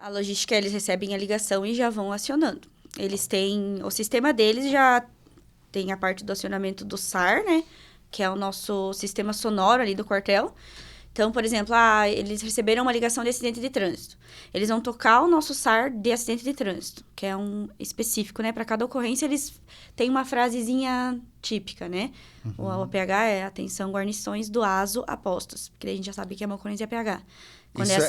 A logística, eles recebem a ligação e já vão acionando. Eles têm... O sistema deles já tem a parte do acionamento do SAR, né? Que é o nosso sistema sonoro ali do quartel. Então, por exemplo, eles receberam uma ligação de acidente de trânsito. Eles vão tocar o nosso SAR de acidente de trânsito, que é um específico, né? Para cada ocorrência, eles têm uma frasezinha típica, né? O APH é Atenção Guarnições do ASO Apostos, porque a gente já sabe que é uma ocorrência APH. Quando Isso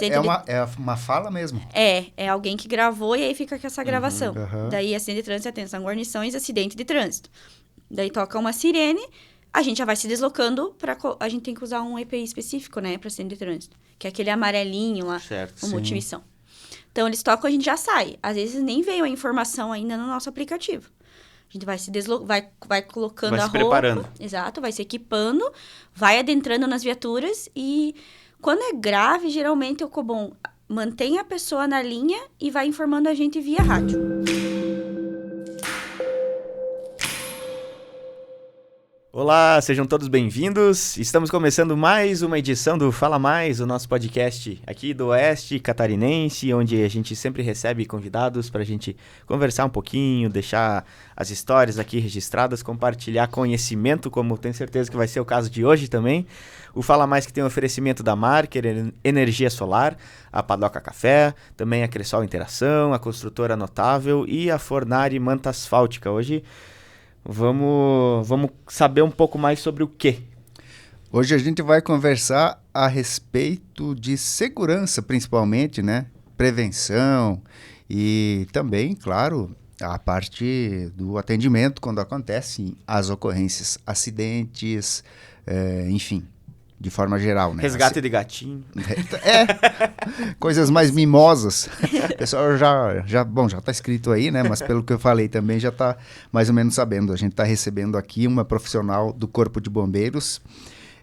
é uma fala mesmo? É alguém que gravou e aí fica com essa gravação. Daí, acidente de trânsito, atenção, guarnições, acidente de trânsito. Daí toca uma sirene, a gente já vai se deslocando a gente tem que usar um EPI específico, né, para acidente de trânsito. Que é aquele amarelinho lá, certo, com multimissão. Então, eles tocam, a gente já sai. Às vezes, nem veio a informação ainda no nosso aplicativo. A gente vai se vai colocando vai a se roupa. Preparando. Exato, vai se equipando, vai adentrando nas viaturas e... Quando é grave, geralmente o Cobom mantém a pessoa na linha e vai informando a gente via rádio. Olá, sejam todos bem-vindos. Estamos começando mais uma edição do Fala Mais, o nosso podcast aqui do Oeste Catarinense, onde a gente sempre recebe convidados para a gente conversar um pouquinho, deixar as histórias aqui registradas, compartilhar conhecimento, como tenho certeza que vai ser o caso de hoje também. O Fala Mais que tem oferecimento da Marker Energia Solar, a Padoca Café, também a Cressol Interação, a Construtora Notável e a Fornari Manta Asfáltica. Hoje vamos saber um pouco mais sobre o quê? Hoje a gente vai conversar a respeito de segurança, principalmente, né? Prevenção e também, claro, a parte do atendimento quando acontecem as ocorrências, acidentes, enfim, de forma geral, né? Resgate de gatinho. Coisas mais mimosas. O pessoal já está escrito aí, né? Mas pelo que eu falei também já está mais ou menos sabendo. A gente está recebendo aqui uma profissional do Corpo de Bombeiros.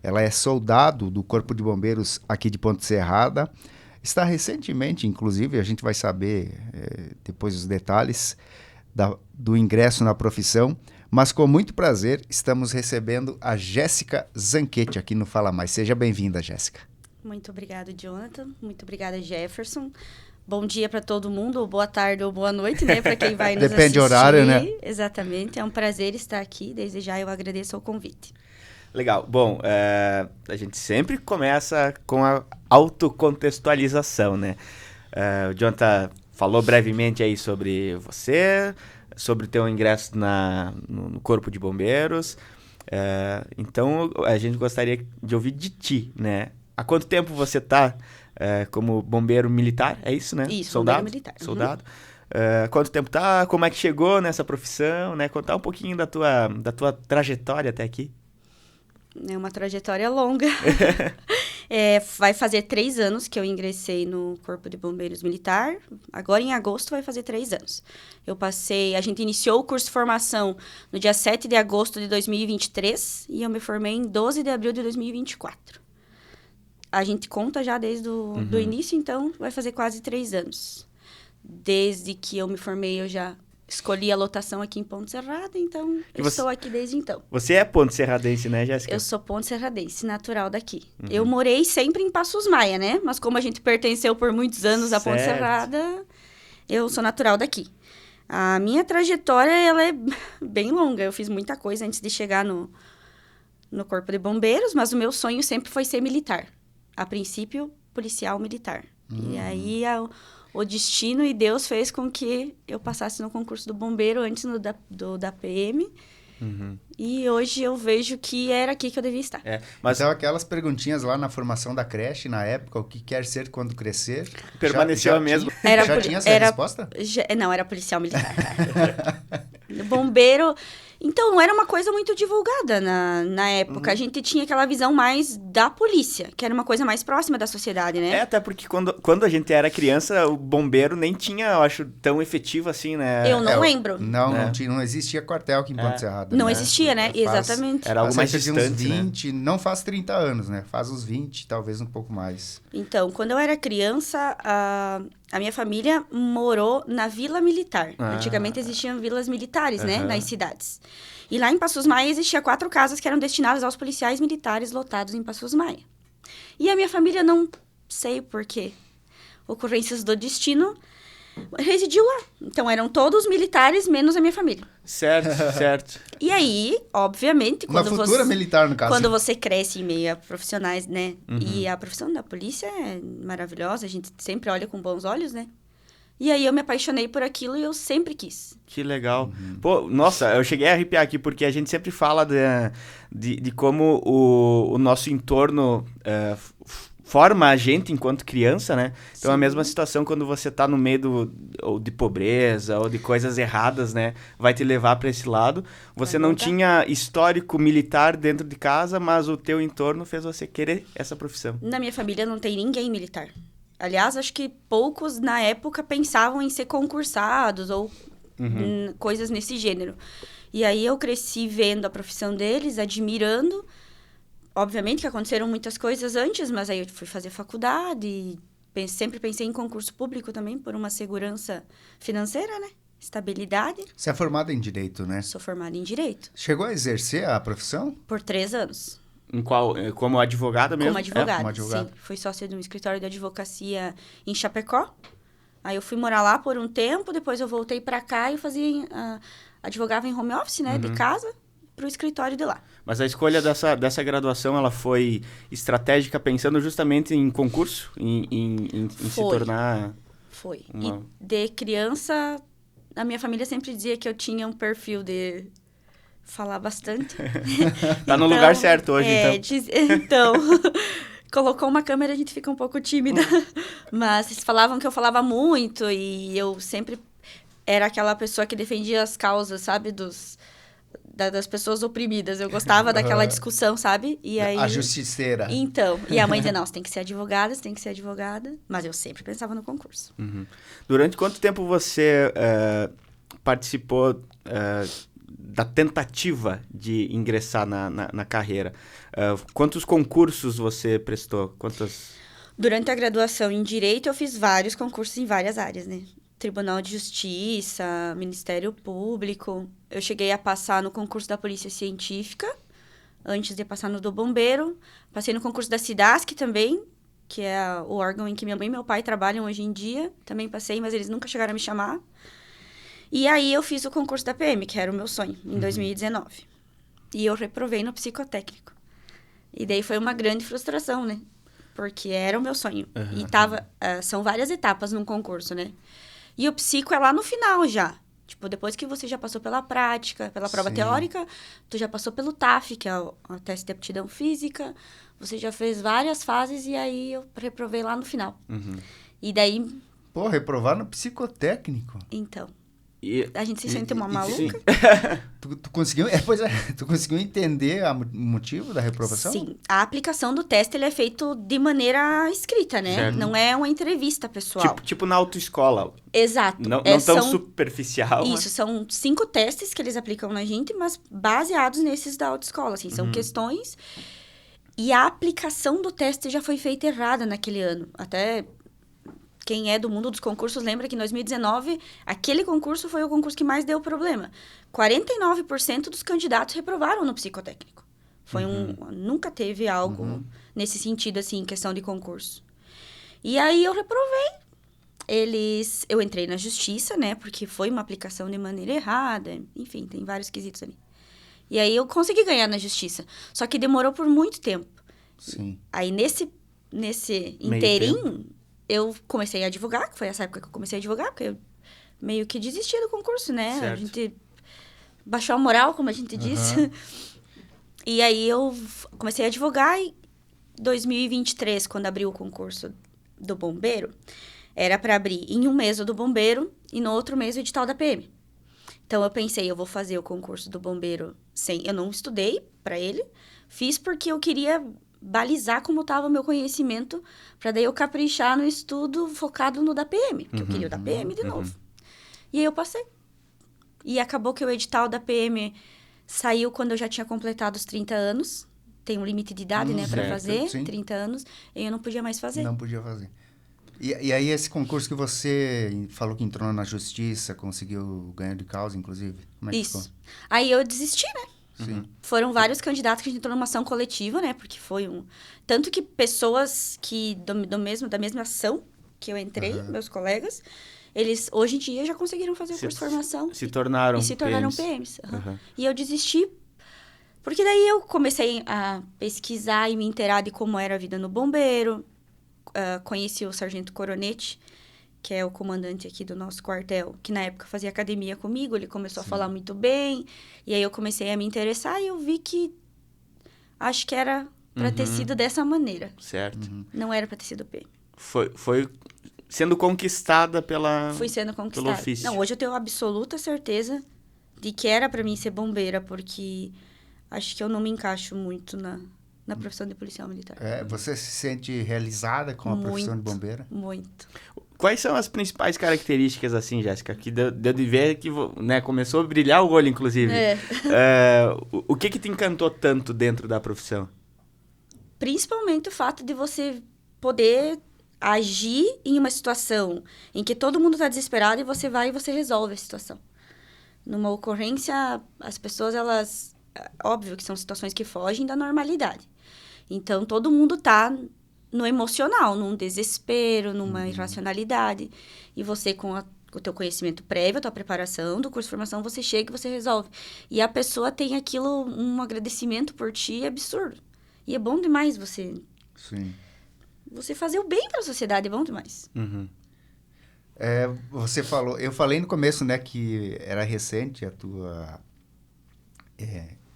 Ela é soldado do Corpo de Bombeiros aqui de Ponte Serrada. Está recentemente, inclusive, a gente vai saber depois os detalhes do ingresso na profissão. Mas com muito prazer, estamos recebendo a Jéssica Zanquete aqui no Fala Mais. Seja bem-vinda, Jéssica. Muito obrigada, Jonathan. Muito obrigada, Jefferson. Bom dia para todo mundo, ou boa tarde ou boa noite, né? Para quem vai nos assistir. Depende do horário, né? Exatamente. É um prazer estar aqui. Desde já eu agradeço o convite. Legal. Bom, a gente sempre começa com a autocontextualização, né? O Jonathan falou brevemente aí sobre você, sobre o teu ingresso no Corpo de Bombeiros. Então, a gente gostaria de ouvir de ti, né? Há quanto tempo você está como bombeiro militar? É isso, né? Isso, soldado? Bombeiro militar. Soldado. Quanto tempo tá? Como é que chegou nessa profissão, né? Contar um pouquinho da tua trajetória até aqui. É uma trajetória longa. Vai fazer 3 anos que eu ingressei no Corpo de Bombeiros Militar. Agora, em agosto, vai fazer 3 anos. A gente iniciou o curso de formação no dia 7 de agosto de 2023 e eu me formei em 12 de abril de 2024. A gente conta já desde do início, então vai fazer quase 3 anos. Desde que eu me formei, eu já escolhi a lotação aqui em Ponte Serrada, então estou aqui desde então. Você é ponte serradense, né, Jéssica? Eu sou ponte serradense, natural daqui. Eu morei sempre em Passos Maia, né? Mas como a gente pertenceu por muitos anos à Ponte Serrada, eu sou natural daqui. A minha trajetória, ela é bem longa. Eu fiz muita coisa antes de chegar no Corpo de Bombeiros, mas o meu sonho sempre foi ser militar. A princípio, policial militar. E aí, o destino e Deus fez com que eu passasse no concurso do bombeiro antes da PM. E hoje eu vejo que era aqui que eu devia estar. Mas então, aquelas perguntinhas lá na formação da creche, na época, o que quer ser quando crescer? Permaneceu a mesma. Já tinha essa resposta? Não, era policial militar. Bombeiro... Então, não era uma coisa muito divulgada na época. A gente tinha aquela visão mais da polícia, que era uma coisa mais próxima da sociedade, né? Até porque quando a gente era criança, o bombeiro nem tinha, eu acho, tão efetivo assim, né? Eu não lembro. Não existia quartel aqui em Ponte Serrada. Não existia, né? Exatamente. Era algo mais distante, uns 20, né? Não faz 30 anos, né? Faz uns 20, talvez um pouco mais. Então, quando eu era criança, a minha família morou na Vila Militar. Antigamente existiam vilas militares, né? Nas cidades. E lá em Passos Maia existia 4 casas que eram destinadas aos policiais militares lotados em Passos Maia. E a minha família, não sei por quê. ocorrências do destino, residiu lá. Então, eram todos militares, menos a minha família. Certo, certo. E aí, obviamente, Uma futura militar, no caso. quando você cresce em meio a profissionais, né? E a profissão da polícia é maravilhosa, a gente sempre olha com bons olhos, né? E aí eu me apaixonei por aquilo e eu sempre quis. Que legal. Pô, nossa, eu cheguei a arrepiar aqui, porque a gente sempre fala de como o nosso entorno forma a gente enquanto criança, né? Então, a mesma situação quando você tá no meio ou de pobreza ou de coisas erradas, né? Vai te levar para esse lado. Você não tinha histórico militar dentro de casa, mas o teu entorno fez você querer essa profissão. Na minha família não tem ninguém militar. Aliás, acho que poucos na época pensavam em ser concursados ou coisas nesse gênero. E aí eu cresci vendo a profissão deles, admirando. Obviamente que aconteceram muitas coisas antes, mas aí eu fui fazer faculdade. Sempre pensei em concurso público também, por uma segurança financeira, né? Estabilidade. Você é formada em Direito, né? Sou formada em Direito. Chegou a exercer a profissão? Por 3 anos. Em qual? Como advogada mesmo? Como advogada, como advogada. sim. Fui sócia de um escritório de advocacia em Chapecó. Aí eu fui morar lá por um tempo, depois eu voltei pra cá e fazia... advogava em home office, né? De casa, pro escritório de lá. Mas a escolha dessa graduação, ela foi estratégica pensando justamente em concurso? Em se tornar... Foi. E de criança, a minha família sempre dizia que eu tinha um perfil de... falar bastante. Tá no lugar certo hoje, então. Então, colocou uma câmera, a gente fica um pouco tímida. Mas eles falavam que eu falava muito e eu sempre era aquela pessoa que defendia as causas, sabe? Das pessoas oprimidas. Eu gostava daquela discussão, sabe? E aí... A justiceira. Então, e a mãe dizia, não, você tem que ser advogada, você tem que ser advogada. Mas eu sempre pensava no concurso. Durante quanto tempo você participou... da tentativa de ingressar na carreira. Quantos concursos você prestou? Durante a graduação em Direito, eu fiz vários concursos em várias áreas, né? Tribunal de Justiça, Ministério Público. Eu cheguei a passar no concurso da Polícia Científica, antes de passar no do Bombeiro. Passei no concurso da SIDASC também, que é o órgão em que minha mãe e meu pai trabalham hoje em dia. Também passei, mas eles nunca chegaram a me chamar. E aí eu fiz o concurso da PM, que era o meu sonho, em 2019. E eu reprovei no psicotécnico. E daí foi uma grande frustração, né? Porque era o meu sonho. E são várias etapas num concurso, né? E o psico é lá no final já. Tipo, depois que você já passou pela prática, pela prova teórica, tu já passou pelo TAF, que é o teste de aptidão física. Você já fez várias fases e aí eu reprovei lá no final. E daí... Pô, reprovar no psicotécnico? Então... A gente se sente uma maluca. Tu conseguiu... tu conseguiu entender o motivo da reprovação? Sim. A aplicação do teste, ele é feito de maneira escrita, né? Certo. Não é uma entrevista pessoal. Tipo na autoescola. Exato. Não tão superficial. Isso, são 5 testes que eles aplicam na gente, mas baseados nesses da autoescola, assim. São questões. E a aplicação do teste já foi feita errada naquele ano. Até... Quem é do mundo dos concursos lembra que em 2019, aquele concurso foi o concurso que mais deu problema. 49% dos candidatos reprovaram no psicotécnico. Nunca teve algo nesse sentido, assim, em questão de concurso. E aí eu reprovei. Eu entrei na justiça, né? Porque foi uma aplicação de maneira errada. Enfim, tem vários quesitos ali. E aí eu consegui ganhar na justiça. Só que demorou por muito tempo. Sim. Aí nesse inteirinho... Eu comecei a advogar, que foi essa época que eu comecei a advogar, porque eu meio que desisti do concurso, né? Certo. A gente baixou a moral, como a gente disse. E aí eu comecei a advogar e 2023, quando abriu o concurso do bombeiro, era para abrir em um mês o do bombeiro e no outro mês o edital da PM. Então eu pensei, eu vou fazer o concurso do bombeiro eu não estudei para ele, fiz porque eu queria balizar como estava o meu conhecimento, para daí eu caprichar no estudo focado no da PM, que eu queria o da PM de novo. E aí eu passei. E acabou que o edital da PM saiu quando eu já tinha completado os 30 anos. Tem um limite de idade, né, para fazer, sim. 30 anos, e eu não podia mais fazer. Não podia fazer. E aí esse concurso que você falou que entrou na justiça, conseguiu ganhar de causa, inclusive? Como é que Isso. ficou? Aí eu desisti, né? Sim. Foram vários candidatos que a gente entrou numa ação coletiva, né? Porque foi Tanto que pessoas que da mesma ação que eu entrei, meus colegas, eles hoje em dia já conseguiram fazer o curso de formação. Se tornaram PMs. E eu desisti, porque daí eu comecei a pesquisar e me inteirar de como era a vida no bombeiro. Conheci o Sargento Coronete, que é o comandante aqui do nosso quartel, que na época fazia academia comigo, ele começou a falar muito bem, e aí eu comecei a me interessar e eu vi que acho que era para ter sido dessa maneira. Certo. Não era para ter sido PM. Foi sendo conquistada Fui sendo conquistada. pelo ofício. Não, hoje eu tenho absoluta certeza de que era para mim ser bombeira, porque acho que eu não me encaixo muito na profissão de policial militar. Você se sente realizada com a profissão de bombeira? Muito. Quais são as principais características, assim, Jéssica? Que deu de ver que, né, começou a brilhar o olho, inclusive. O que te encantou tanto dentro da profissão? Principalmente o fato de você poder agir em uma situação em que todo mundo está desesperado e você vai e você resolve a situação. Numa ocorrência, as pessoas, elas... Óbvio que são situações que fogem da normalidade. Então, todo mundo tá no emocional, num desespero, numa irracionalidade. E você, com o teu conhecimento prévio, a tua preparação do curso de formação, você chega e você resolve. E a pessoa tem aquilo, um agradecimento por ti absurdo. E é bom demais você... Sim. Você fazer o bem para a sociedade, é bom demais. Você falou... Eu falei no começo, né, que era recente a tua...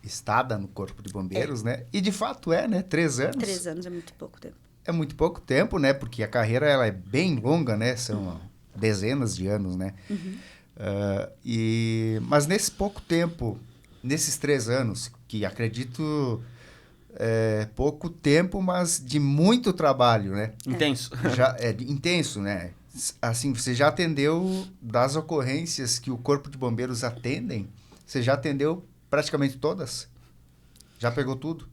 estada no Corpo de Bombeiros, né? E de fato né? 3 anos. 3 anos é muito pouco tempo. É muito pouco tempo, né? Porque a carreira ela é bem longa, né? São dezenas de anos, né? Mas nesse pouco tempo, nesses 3 anos, que acredito pouco tempo, mas de muito trabalho, né? Intenso. Intenso, né? Assim, você já atendeu das ocorrências que o Corpo de Bombeiros atendem? Você já atendeu praticamente todas? Já pegou tudo?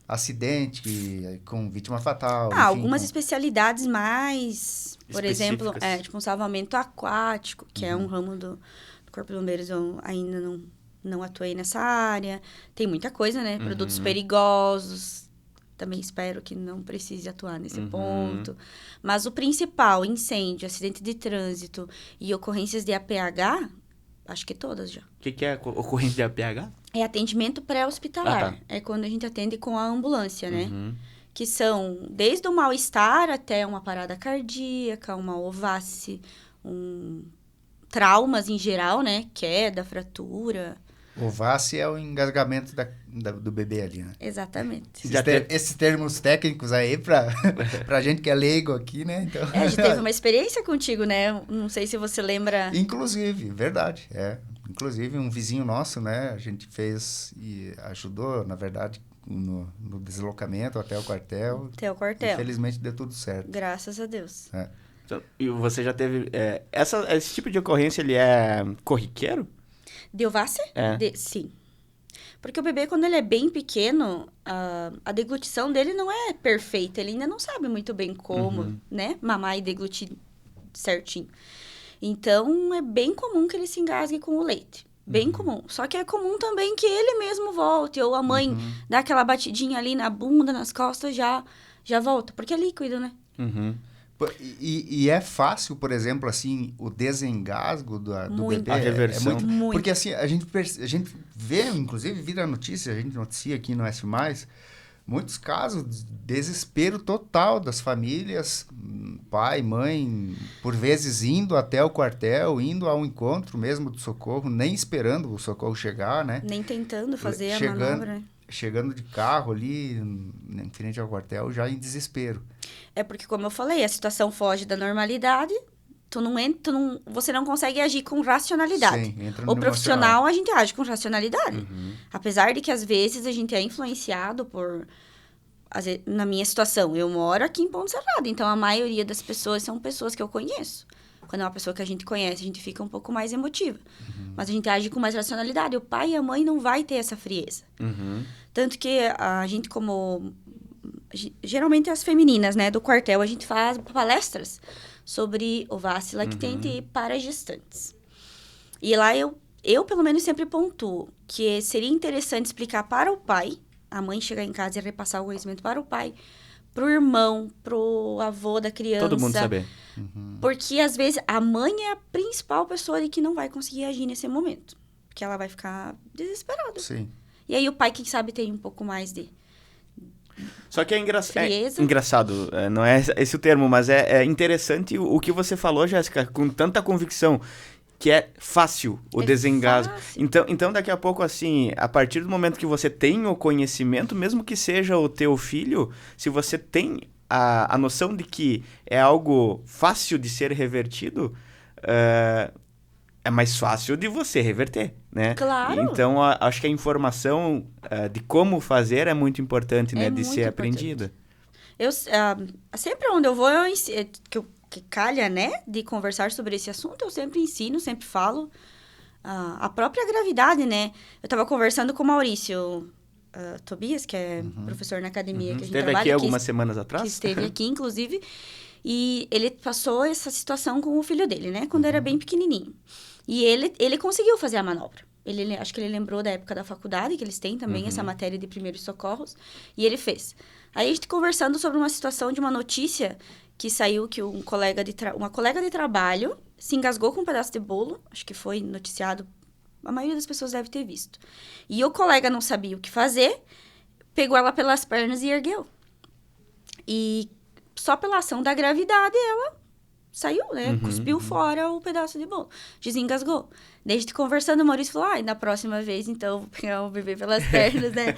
Acidente com vítima fatal. Enfim, algumas especialidades mais... Por exemplo, tipo um salvamento aquático, que é um ramo do Corpo de Bombeiros. Eu ainda não atuei nessa área. Tem muita coisa, né? Produtos perigosos. Também espero que não precise atuar nesse ponto. Mas o principal, incêndio, acidente de trânsito e ocorrências de APH... Acho que todas já. O que é ocorrência de APH? É atendimento pré-hospitalar. Tá. É quando a gente atende com a ambulância, né? Que são desde o mal-estar até uma parada cardíaca, uma ovace, traumas em geral, né? Queda, fratura. Ovace é o engasgamento do bebê ali, né? Exatamente. Esses termos técnicos aí pra gente que é leigo aqui, né? Então... A gente teve uma experiência contigo, né? Não sei se você lembra... Inclusive, verdade, Inclusive, um vizinho nosso, né? A gente fez e ajudou, na verdade, no deslocamento até o quartel. Até o quartel. Infelizmente, deu tudo certo. Graças a Deus. Então, e você já teve... esse tipo de ocorrência, ele é corriqueiro? De ovace? Sim. Porque o bebê, quando ele é bem pequeno, a deglutição dele não é perfeita. Ele ainda não sabe muito bem como, né? Mamar e deglutir certinho. Então, é bem comum que ele se engasgue com o leite. Bem comum. Só que é comum também que ele mesmo volte. Ou a mãe dá aquela batidinha ali na bunda, nas costas, já volta. Porque é líquido, né? E é fácil, por exemplo, assim, o desengasgo do bebê? A reversão. Muito. Porque assim, a gente vê, inclusive, vira notícia, a gente noticia aqui no S+, muitos casos de desespero total das famílias, pai, mãe, por vezes indo até o quartel, indo ao encontro mesmo do socorro, nem esperando o socorro chegar, né? Nem tentando fazer a manobra, né? Chegando de carro ali, em frente ao quartel, já em desespero. É porque, como eu falei, a situação foge da normalidade, você não consegue agir com racionalidade. Sim, entra no o profissional, a gente age com racionalidade. Apesar de que, às vezes, a gente é influenciado por... Na minha situação, eu moro aqui em Ponte Serrada, então a maioria das pessoas são pessoas que eu conheço. Quando é uma pessoa que a gente conhece, a gente fica um pouco mais emotiva. Mas a gente age com mais racionalidade. O pai e a mãe não vai ter essa frieza. Tanto que a gente, geralmente as femininas, né, do quartel, a gente faz palestras sobre ovácea lactente para gestantes. E lá eu pelo menos sempre pontuo que seria interessante explicar para o pai, a mãe chegar em casa e repassar o conhecimento para o pai, pro irmão, pro avô da criança. Todo mundo saber. Porque, às vezes, a mãe é a principal pessoa ali que não vai conseguir agir nesse momento. Porque ela vai ficar desesperada. Sim. E aí, o pai, quem sabe, tem um pouco mais de... Só que é frieza. engraçado, não é esse o termo, mas é interessante o que você falou, Jéssica, com tanta convicção, que é fácil o desengasgo. Fácil. Então, daqui a pouco, assim, a partir do momento que você tem o conhecimento, mesmo que seja o teu filho, se você tem a noção de que é algo fácil de ser revertido, é mais fácil de você reverter, né? Claro. Então, acho que a informação de como fazer é muito importante, né? De muito ser importante. aprendida. Sempre onde eu vou, que calha, né, de conversar sobre esse assunto, eu sempre ensino, sempre falo. A própria gravidade, né? Eu estava conversando com o Maurício Tobias, que é professor na academia que a gente Esteve trabalha. aqui algumas semanas atrás? Que esteve aqui, inclusive. E ele passou essa situação com o filho dele, né? Quando era bem pequenininho. E ele conseguiu fazer a manobra. Acho que ele lembrou da época da faculdade, que eles têm também essa matéria de primeiros socorros. E ele fez. Aí a gente conversando sobre uma situação de uma notícia que saiu que uma colega de trabalho se engasgou com um pedaço de bolo. Acho que foi noticiado. A maioria das pessoas deve ter visto. E o colega não sabia o que fazer, pegou ela pelas pernas e ergueu. E só pela ação da gravidade, ela saiu, né? Cuspiu fora o pedaço de bolo. Desengasgou. Desde conversando, o Maurício falou, na próxima vez, então, vou pegar o bebê pelas pernas, né?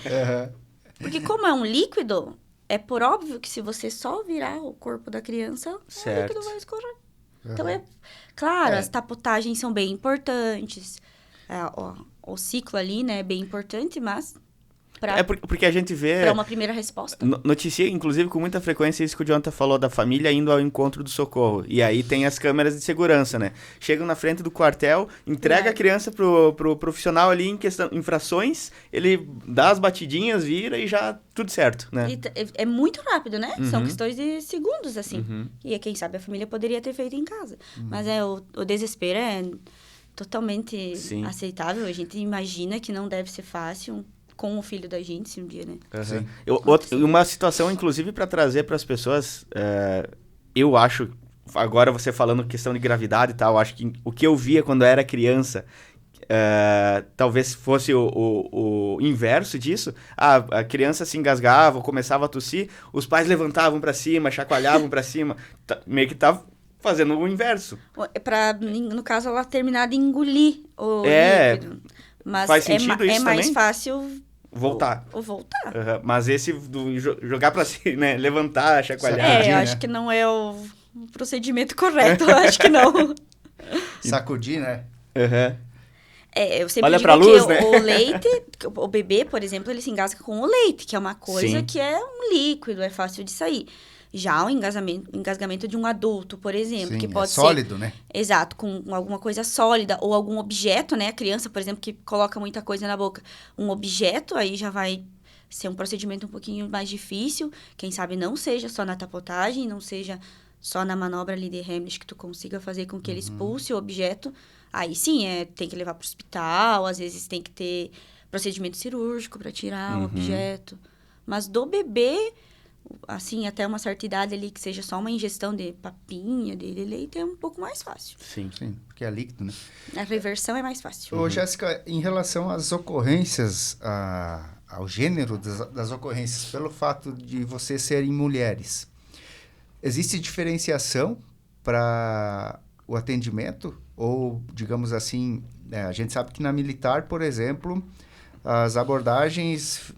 Porque como é um líquido, é por óbvio que se você só virar o corpo da criança, o líquido vai escorrer. Então, claro, as tapotagens são bem importantes. O ciclo ali, né, é bem importante, mas... Porque a gente vê... Para uma primeira resposta. Noticia, inclusive, com muita frequência, isso que o Jonathan falou da família indo ao encontro do socorro. E aí tem as câmeras de segurança, né? Chegam na frente do quartel, entrega a criança pro profissional ali em infrações, ele dá as batidinhas, vira e já tudo certo, né? É muito rápido, né? São questões de segundos, assim. E quem sabe a família poderia ter feito em casa. Mas o desespero é totalmente aceitável. A gente imagina que não deve ser fácil... com o filho da gente, se um dia, né? Uma situação, inclusive, para trazer para as pessoas, eu acho, agora você falando questão de gravidade e tal, acho que o que eu via quando eu era criança, talvez fosse o inverso disso. A criança se engasgava, começava a tossir, os pais levantavam para cima, chacoalhavam para cima, meio que tava fazendo o inverso. No caso, ela terminar de engolir o líquido. Mas faz sentido isso é mais também? fácil voltar. Voltar. Mas esse do jogar pra cima, né? Levantar, chacoalhar. Eu acho que não é o procedimento correto. Eu acho que não. Sacudir, né? Eu sempre Olha digo pra luz, que né? o leite, o bebê, por exemplo, ele se engasga com o leite, que é uma coisa que é um líquido, é fácil de sair. Já o engasgamento de um adulto, por exemplo, que pode ser... sólido, né? Exato, com alguma coisa sólida ou algum objeto, né? A criança, por exemplo, que coloca muita coisa na boca. Um objeto, aí já vai ser um procedimento um pouquinho mais difícil. Quem sabe não seja só na tapotagem, não seja só na manobra ali de Heimlich que tu consiga fazer com que ele expulse o objeto. Aí sim, tem que levar para o hospital, às vezes tem que ter procedimento cirúrgico para tirar o objeto. Mas do bebê... assim, até uma certa idade ali, que seja só uma ingestão de papinha, de leite, é um pouco mais fácil. Sim, porque é líquido, né? A reversão é mais fácil. Ô, Jéssica, em relação às ocorrências, ao gênero das ocorrências, pelo fato de vocês serem mulheres, existe diferenciação para o atendimento? Ou, digamos assim, a gente sabe que na militar, por exemplo, as abordagens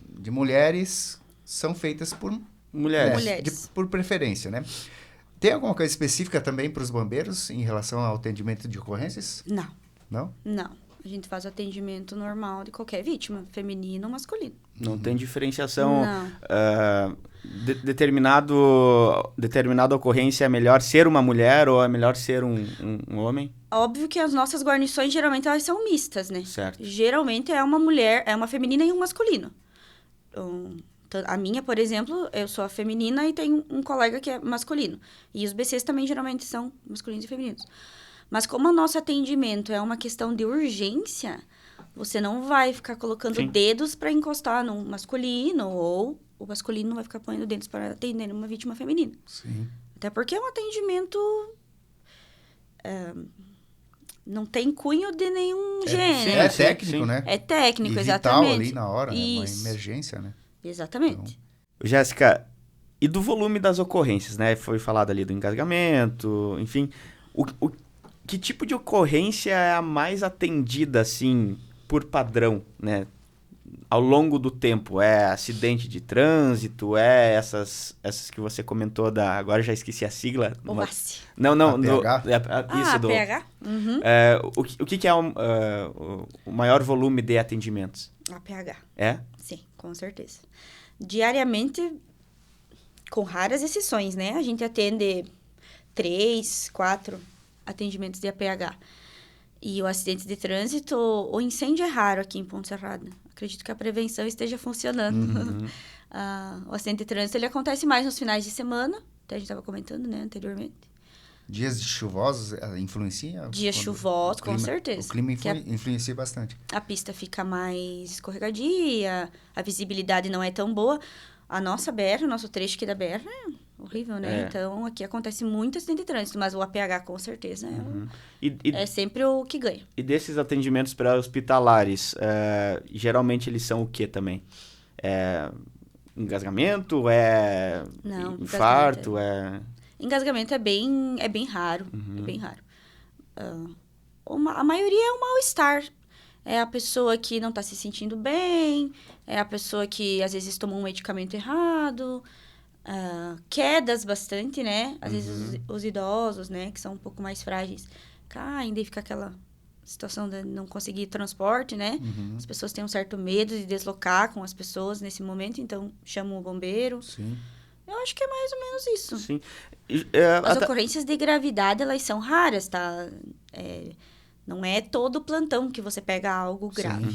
de mulheres... são feitas por mulheres. Por preferência, né? Tem alguma coisa específica também para os bombeiros em relação ao atendimento de ocorrências? Não. Não? Não. A gente faz o atendimento normal de qualquer vítima, feminino ou masculino. Não tem diferenciação. Não. Determinada ocorrência é melhor ser uma mulher ou é melhor ser um homem? Óbvio que as nossas guarnições, geralmente, elas são mistas, né? Certo. Geralmente é uma mulher, é uma feminina e um masculino. A minha, por exemplo, eu sou a feminina e tem um colega que é masculino. E os BCs também geralmente são masculinos e femininos. Mas como o nosso atendimento é uma questão de urgência, você não vai ficar colocando dedos para encostar num masculino ou o masculino não vai ficar ponhando dentes para atender uma vítima feminina. Sim. Até porque é um atendimento... não tem cunho de nenhum gênero. É técnico, né? É técnico, e exatamente. vital ali na hora, né? Uma Isso. emergência, né? Exatamente. Jéssica, e do volume das ocorrências, né? Foi falado ali do engasgamento, enfim. Que tipo de ocorrência é a mais atendida, assim, por padrão, né? Ao longo do tempo? É acidente de trânsito? É essas que você comentou agora já esqueci a sigla. OASI. Não. Isso, APH? Uhum. O que é o maior volume de atendimentos? APH. É? Sim, com certeza. Diariamente, com raras exceções, né? A gente atende 3, 4 atendimentos de APH. E o acidente de trânsito, o incêndio é raro aqui em Ponte Serrada. Acredito que a prevenção esteja funcionando. Uhum. O acidente de trânsito, ele acontece mais nos finais de semana. Até a gente estava comentando, né, anteriormente. Dias chuvosos influencia? Dias chuvosos, com certeza. O clima influencia bastante. A pista fica mais escorregadia, a visibilidade não é tão boa. A nossa BR, o nosso trecho aqui da BR é horrível, né? Então, aqui acontece muito acidente de trânsito, mas o APH, com certeza, é sempre o que ganha. E desses atendimentos pré-hospitalares, geralmente eles são o que também? Engasgamento? Não, infarto? Engasgamento é bem raro. É bem raro. A maioria é um mal-estar. É a pessoa que não está se sentindo bem, é a pessoa que às vezes tomou um medicamento errado, quedas bastante, né? Às vezes os idosos, né, que são um pouco mais frágeis, caem, daí fica aquela situação de não conseguir transporte, né? As pessoas têm um certo medo de deslocar com as pessoas nesse momento, então chamam o bombeiro. Sim. Eu acho que é mais ou menos isso. Sim. As ocorrências de gravidade, elas são raras, tá? Não é todo plantão que você pega algo grave.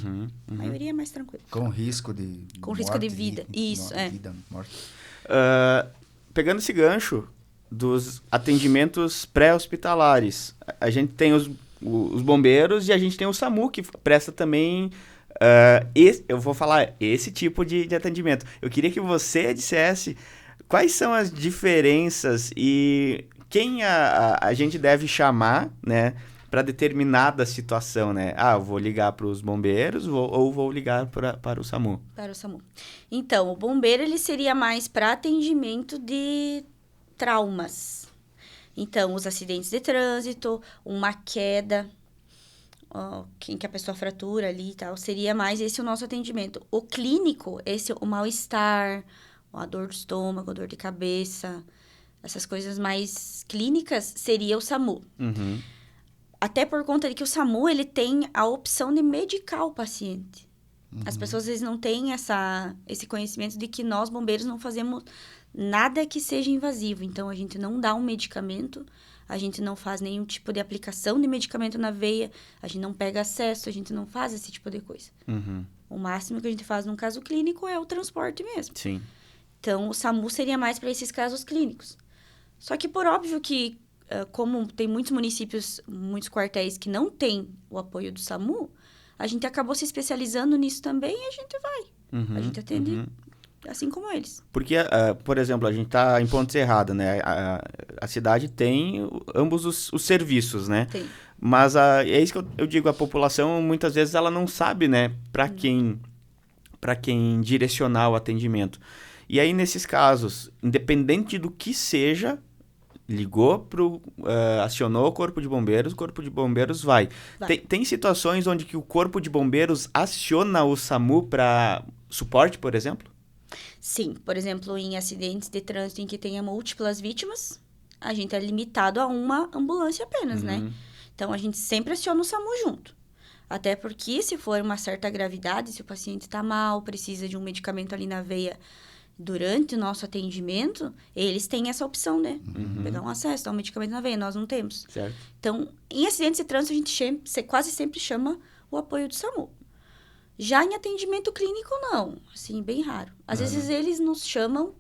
A maioria é mais tranquilo. Com risco de risco de vida. Isso, morte. Pegando esse gancho dos atendimentos pré-hospitalares, a gente tem os bombeiros e a gente tem o SAMU, que presta também... eu vou falar esse tipo de atendimento. Eu queria que você dissesse quais são as diferenças e quem a gente deve chamar, né, para determinada situação, né? Eu vou ligar para os bombeiros ou vou ligar para o SAMU? Para o SAMU. Então, o bombeiro, ele seria mais para atendimento de traumas. Então, os acidentes de trânsito, uma queda, que a pessoa fratura ali e tal, seria mais esse o nosso atendimento. O clínico, o mal-estar, a dor do estômago, a dor de cabeça, essas coisas mais clínicas, seria o SAMU. Até por conta de que o SAMU, ele tem a opção de medicar o paciente. As pessoas, às vezes, não têm esse conhecimento de que nós, bombeiros, não fazemos nada que seja invasivo. Então, a gente não dá um medicamento, a gente não faz nenhum tipo de aplicação de medicamento na veia, a gente não pega acesso, a gente não faz esse tipo de coisa. O máximo que a gente faz num caso clínico é o transporte mesmo. Sim. Então, o SAMU seria mais para esses casos clínicos. Só que, por óbvio que, como tem muitos municípios, muitos quartéis que não têm o apoio do SAMU, a gente acabou se especializando nisso também e a gente vai. A gente atende assim como eles. Porque, por exemplo, a gente está em Ponte Serrada, né? A cidade tem ambos os serviços, né? Tem. Mas é isso que eu digo, a população, muitas vezes, ela não sabe, né? Para quem direcionar o atendimento. E aí, nesses casos, independente do que seja, ligou acionou o Corpo de Bombeiros vai. Tem situações onde que o Corpo de Bombeiros aciona o SAMU para suporte, por exemplo? Sim. Por exemplo, em acidentes de trânsito em que tenha múltiplas vítimas, a gente é limitado a uma ambulância apenas, né? Então, a gente sempre aciona o SAMU junto. Até porque, se for uma certa gravidade, se o paciente está mal, precisa de um medicamento ali na veia durante o nosso atendimento, eles têm essa opção, né? Pegar um acesso, dar um medicamento na veia, nós não temos. Certo. Então, em acidentes de trânsito, a gente quase sempre chama o apoio do SAMU. Já em atendimento clínico, não. Assim, bem raro. Às vezes, eles nos chamam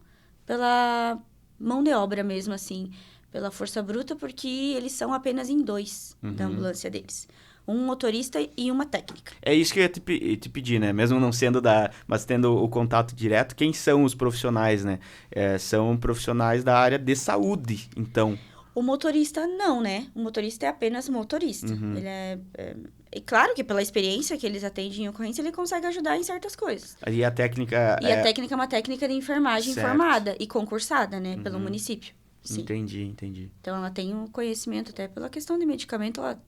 pela mão de obra mesmo, assim, pela força bruta, porque eles são apenas em 2 da ambulância deles. um motorista e uma técnica. É isso que eu ia te pedir, né? Mesmo não sendo mas tendo o contato direto, quem são os profissionais, né? São profissionais da área de saúde, então. O motorista não, né? O motorista é apenas motorista. Uhum. Ele é claro que pela experiência que eles atendem em ocorrência, ele consegue ajudar em certas coisas. E a técnica... E a técnica é uma técnica de enfermagem Certo. formada e concursada, né? Pelo município. Sim. Entendi. Então, ela tem um conhecimento, até pela questão de medicamento, ela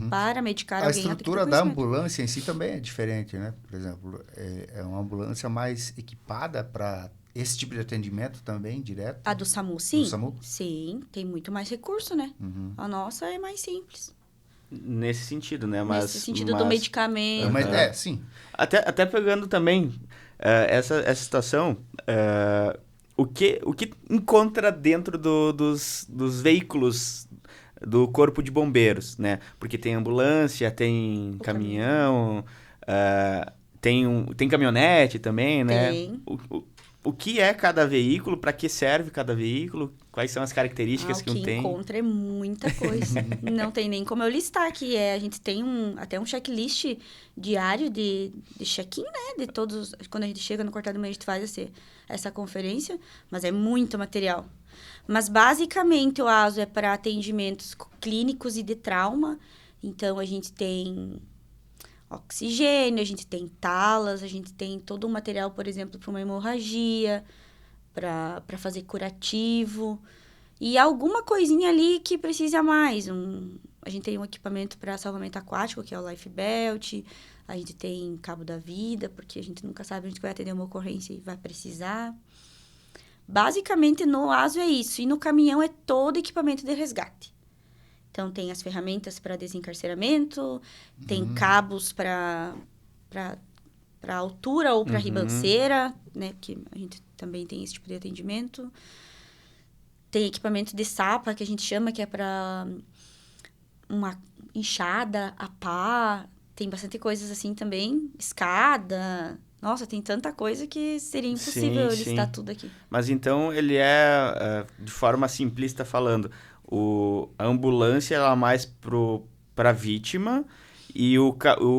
para medicar A alguém... estrutura da ambulância em si também é diferente, né? Por exemplo, é uma ambulância mais equipada para esse tipo de atendimento também, direto? A do SAMU, sim. Do SAMU? Sim, tem muito mais recurso, né? A nossa é mais simples. Nesse sentido, né? Nesse sentido do medicamento. Sim. Até pegando também essa situação, o que encontra dentro dos veículos do Corpo de Bombeiros, né? Porque tem ambulância, tem caminhão, tem caminhonete também, né? Tem. O que é cada veículo? Para que serve cada veículo? Quais são as características que um tem? O que encontra é muita coisa. Não tem nem como eu listar aqui. A gente tem até um checklist diário de check-in, né? De todos... Quando a gente chega no Cortado do Meio, a gente faz essa conferência. Mas é muito material. Mas, basicamente, o ASO é para atendimentos clínicos e de trauma. Então, a gente tem oxigênio, a gente tem talas, a gente tem todo um material, por exemplo, para uma hemorragia, para fazer curativo. E alguma coisinha ali que precisa mais. A gente tem um equipamento para salvamento aquático, que é o Life Belt. A gente tem cabo da vida, porque a gente nunca sabe onde vai atender uma ocorrência e vai precisar. Basicamente, no ASO é isso. E no caminhão é todo equipamento de resgate. Então, tem as ferramentas para desencarceramento, tem cabos para altura ou para ribanceira, né? Porque a gente também tem esse tipo de atendimento. Tem equipamento de sapa, que a gente chama, que é para uma enxada, a pá. Tem bastante coisas assim também. Escada. Nossa, tem tanta coisa que seria impossível listar tudo aqui. Mas então, ele de forma simplista falando... A ambulância ela é mais para a vítima e o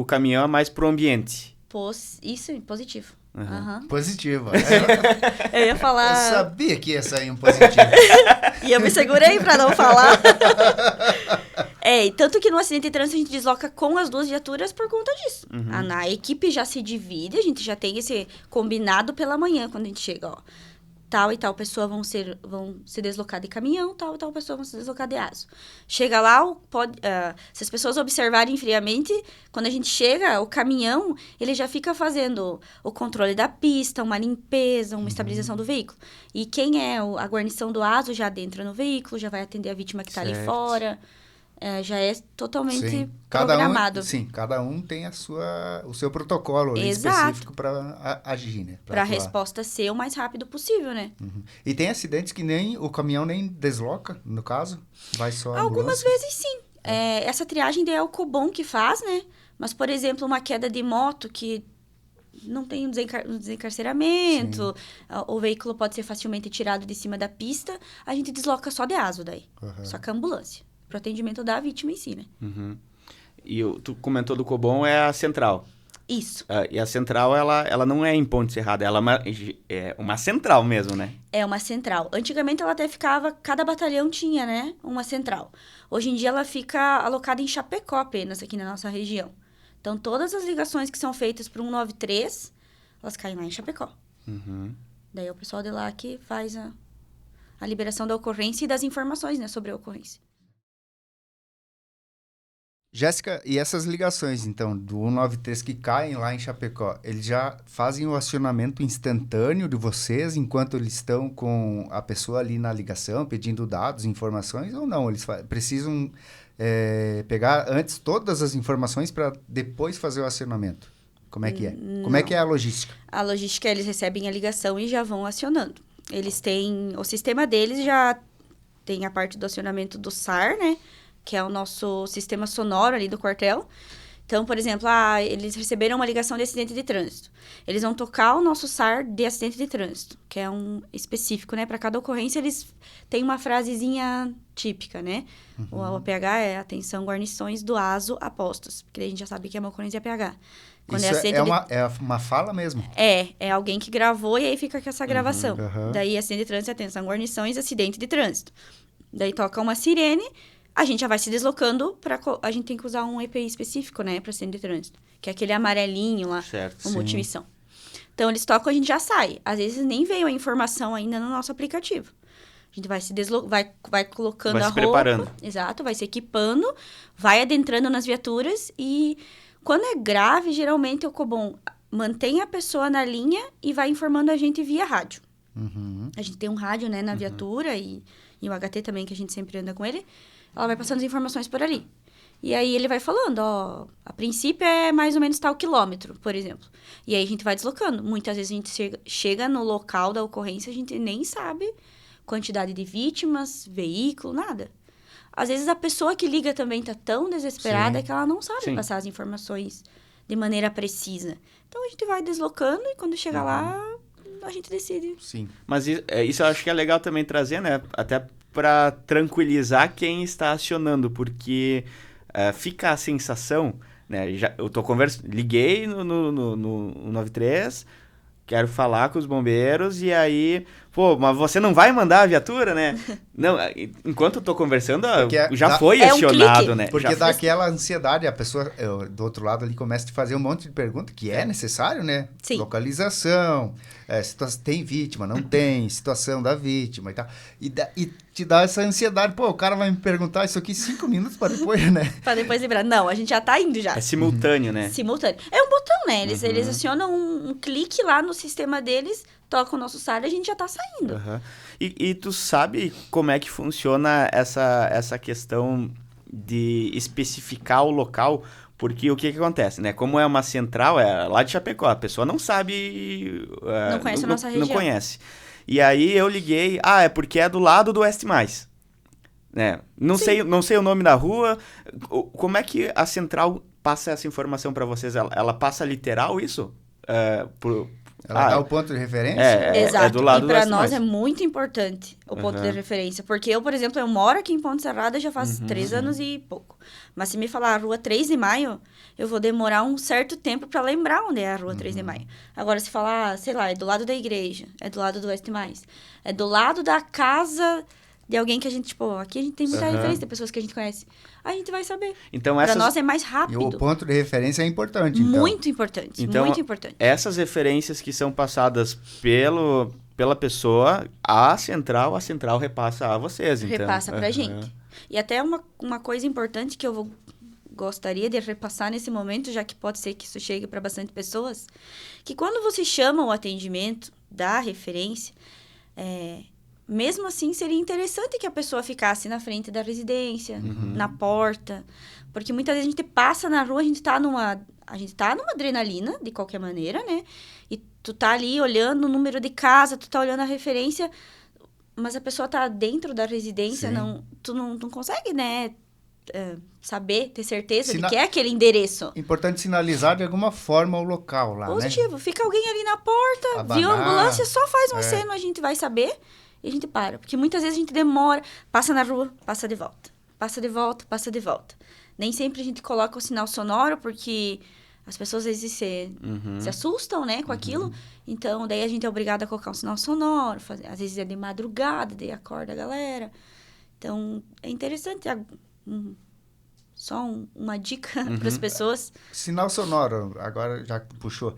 caminhão é mais para o ambiente. Isso, positivo. Positivo. Eu ia falar... Eu sabia que ia sair um positivo. E eu me segurei para não falar. Tanto que no acidente de trânsito a gente desloca com as duas viaturas por conta disso. A equipe já se divide, a gente já tem esse combinado pela manhã quando a gente chega, ó. Tal e tal pessoa vão se deslocar de caminhão, tal e tal pessoa vão se deslocar de ASO. Chega lá, se as pessoas observarem friamente, quando a gente chega, o caminhão, ele já fica fazendo o controle da pista, uma limpeza, uma estabilização do veículo. E quem é a guarnição do ASO já adentra no veículo, já vai atender a vítima que está ali fora. Já é totalmente programado. Cada um tem o seu protocolo ali específico para agir, né? Para a resposta ser o mais rápido possível, né? E tem acidentes que nem o caminhão nem desloca, no caso? Vai só a Algumas ambulância? vezes sim. Essa triagem daí é o Cobom que faz, né? Mas, por exemplo, uma queda de moto que não tem um desencarceramento, o veículo pode ser facilmente tirado de cima da pista, a gente desloca só de ASO daí. Só que a ambulância. Para o atendimento da vítima em si, né? E tu comentou do Cobom, é a central. Isso. E a central, ela não é em Ponte Serrada, ela é uma central mesmo, né? É uma central. Antigamente ela até ficava, cada batalhão tinha, né? Uma central. Hoje em dia ela fica alocada em Chapecó apenas, aqui na nossa região. Então todas as ligações que são feitas para o 193, elas caem lá em Chapecó. Daí é o pessoal de lá que faz a liberação da ocorrência e das informações, né, sobre a ocorrência. Jéssica, e essas ligações, então, do 193 que caem lá em Chapecó, eles já fazem o acionamento instantâneo de vocês enquanto eles estão com a pessoa ali na ligação, pedindo dados, informações, ou não? Eles precisam pegar antes todas as informações para depois fazer o acionamento? Como é que é? Como é que é a logística? A logística, eles recebem a ligação e já vão acionando. Eles têm... O sistema deles já tem a parte do acionamento do SAR, né? Que é o nosso sistema sonoro ali do quartel, Então, por exemplo, eles receberam uma ligação de acidente de trânsito. Eles vão tocar o nosso SAR de acidente de trânsito, que é um específico, né? Para cada ocorrência, eles têm uma frasezinha típica, né? O APH é atenção, guarnições do ASO apostos, porque a gente já sabe que é uma ocorrência APH. Quando isso é uma fala mesmo? É alguém que gravou e aí fica com essa gravação. Daí, acidente de trânsito, atenção, guarnições, acidente de trânsito. Daí toca uma sirene, a gente já vai se deslocando a gente tem que usar um EPI específico, né, para acidente de trânsito, que é aquele amarelinho lá, o multimissão. Então, eles tocam, a gente já sai. Às vezes, nem veio a informação ainda no nosso aplicativo. A gente vai se vai colocando a roupa. Vai se preparando. Exato, vai se equipando, vai adentrando nas viaturas e... Quando é grave, geralmente o Cobom mantém a pessoa na linha e vai informando a gente via rádio. A gente tem um rádio, né, na viatura e o HT também, que a gente sempre anda com ele. Ela vai passando as informações por ali. E aí ele vai falando, a princípio é mais ou menos tal quilômetro, por exemplo. E aí a gente vai deslocando. Muitas vezes a gente chega no local da ocorrência, a gente nem sabe quantidade de vítimas, veículo, nada. Às vezes a pessoa que liga também tá tão desesperada que ela não sabe passar as informações de maneira precisa. Então a gente vai deslocando e quando chegar lá, a gente decide. Sim. Mas isso eu acho que é legal também trazer, né? Até para tranquilizar quem está acionando, porque fica a sensação, né? Eu tô liguei no 93, quero falar com os bombeiros e aí... Pô, mas você não vai mandar a viatura, né? Não, enquanto eu tô conversando, já foi acionado, né? Porque dá aquela ansiedade, a pessoa do outro lado ali começa a fazer um monte de perguntas, que é necessário, né? Sim. Localização, tem vítima, não tem, situação da vítima e tal. E te dá essa ansiedade, pô, o cara vai me perguntar isso aqui 5 minutos para depois, né? Para depois lembrar. Não, a gente já tá indo já. É simultâneo, né? Simultâneo. É um botão, né? Eles acionam um clique lá no sistema deles, toca o nosso SAR e a gente já tá saindo. E tu sabe como é que funciona essa questão de especificar o local? Porque o que acontece, né? Como é uma central, lá de Chapecó, a pessoa não sabe... não conhece a nossa região. Não conhece. E aí eu liguei, é porque é do lado do Oeste Mais. Né? Não sei o nome da rua. Como é que a central passa essa informação para vocês? Ela passa literal isso? Ela dá o ponto de referência? Exato. É do lado e para nós é muito importante o ponto de referência. Porque eu, por exemplo, eu moro aqui em Ponte Serrada já faz 3 anos e pouco. Mas se me falar a rua 3 de Maio, eu vou demorar um certo tempo para lembrar onde é a rua 3 de Maio. Agora, se falar, sei lá, é do lado da igreja, é do lado do Oeste Mais, é do lado da casa de alguém que a gente, aqui a gente tem muita referência de pessoas que a gente conhece. A gente vai saber. Então, para nós é mais rápido. E o ponto de referência é importante, então. Muito importante, então, muito importante. Essas referências que são passadas pela pessoa, a central repassa a vocês, então. Repassa pra gente. E até uma coisa importante que eu gostaria de repassar nesse momento, já que pode ser que isso chegue para bastante pessoas, que quando você chama o atendimento da referência, mesmo assim, seria interessante que a pessoa ficasse na frente da residência, na porta. Porque muitas vezes a gente passa na rua, a gente tá numa adrenalina, de qualquer maneira, né? E tu tá ali olhando o número de casa, tu tá olhando a referência, mas a pessoa tá dentro da residência, tu não consegue, né? Saber, ter certeza de que é aquele endereço. Importante sinalizar de alguma forma o local lá, positivo. Né? Fica alguém ali na porta, viu a ambulância, só faz um aceno, a gente vai saber... E a gente para. Porque muitas vezes a gente demora, passa na rua, passa de volta. Passa de volta, passa de volta. Nem sempre a gente coloca o sinal sonoro, porque as pessoas às vezes se assustam, né, com aquilo. Então, daí a gente é obrigado a colocar um sinal sonoro. Às vezes é de madrugada, daí acorda a galera. Então, é interessante. Só uma dica para as pessoas. Sinal sonoro, agora já puxou...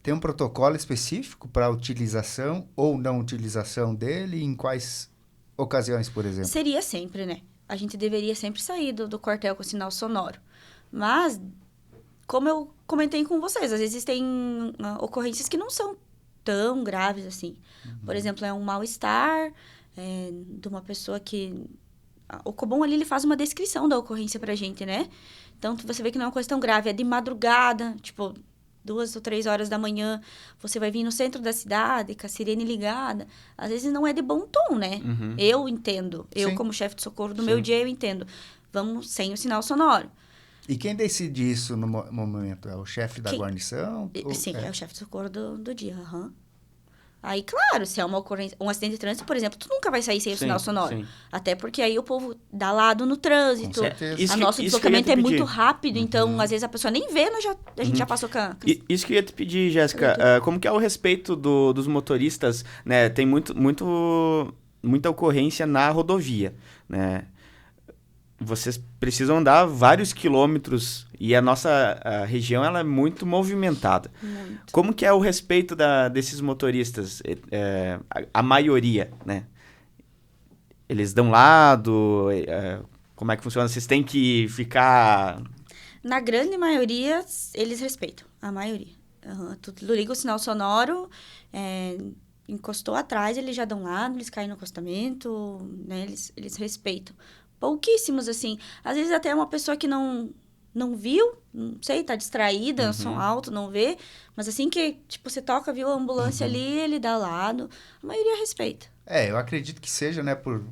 Tem um protocolo específico para a utilização ou não utilização dele? Em quais ocasiões, por exemplo? Seria sempre, né? A gente deveria sempre sair do quartel com sinal sonoro. Mas, como eu comentei com vocês, às vezes tem ocorrências que não são tão graves assim. Por exemplo, é um mal-estar de uma pessoa que... O Cobom ali, ele faz uma descrição da ocorrência pra gente, né? Então, você vê que não é uma coisa tão grave. É de madrugada, 2 ou 3 horas da manhã, você vai vir no centro da cidade, com a sirene ligada. Às vezes não é de bom tom, né? Eu entendo. Eu, como chefe de socorro do meu dia, eu entendo. Vamos sem o sinal sonoro. E quem decide isso no momento? É o chefe da guarnição? Sim, é o chefe de socorro do dia. Uhum. Aí, claro, se é uma ocorrência, um acidente de trânsito, por exemplo, tu nunca vai sair sem o sinal sonoro. Sim. Até porque aí o povo dá lado no trânsito. Com certeza. Nosso deslocamento é muito rápido, então, às vezes, a pessoa nem vê, a gente já passou com Isso que eu ia te pedir, Jéssica. Como que é o respeito dos motoristas, né? Tem muita ocorrência na rodovia, né? Vocês precisam andar vários quilômetros e a nossa região ela é muito movimentada. Muito. Como que é o respeito desses motoristas? A maioria, né? Eles dão lado? Como é que funciona? Vocês têm que ficar... Na grande maioria, eles respeitam. A maioria. Tu liga o sinal sonoro, encostou atrás, eles já dão lado, eles caem no acostamento, né? Eles respeitam. Pouquíssimos, assim. Às vezes até uma pessoa que não viu, não sei, tá distraída, som alto, não vê. Mas assim que, tipo, você toca, viu a ambulância ali, ele dá lado. A maioria respeita. Eu acredito que seja, né, por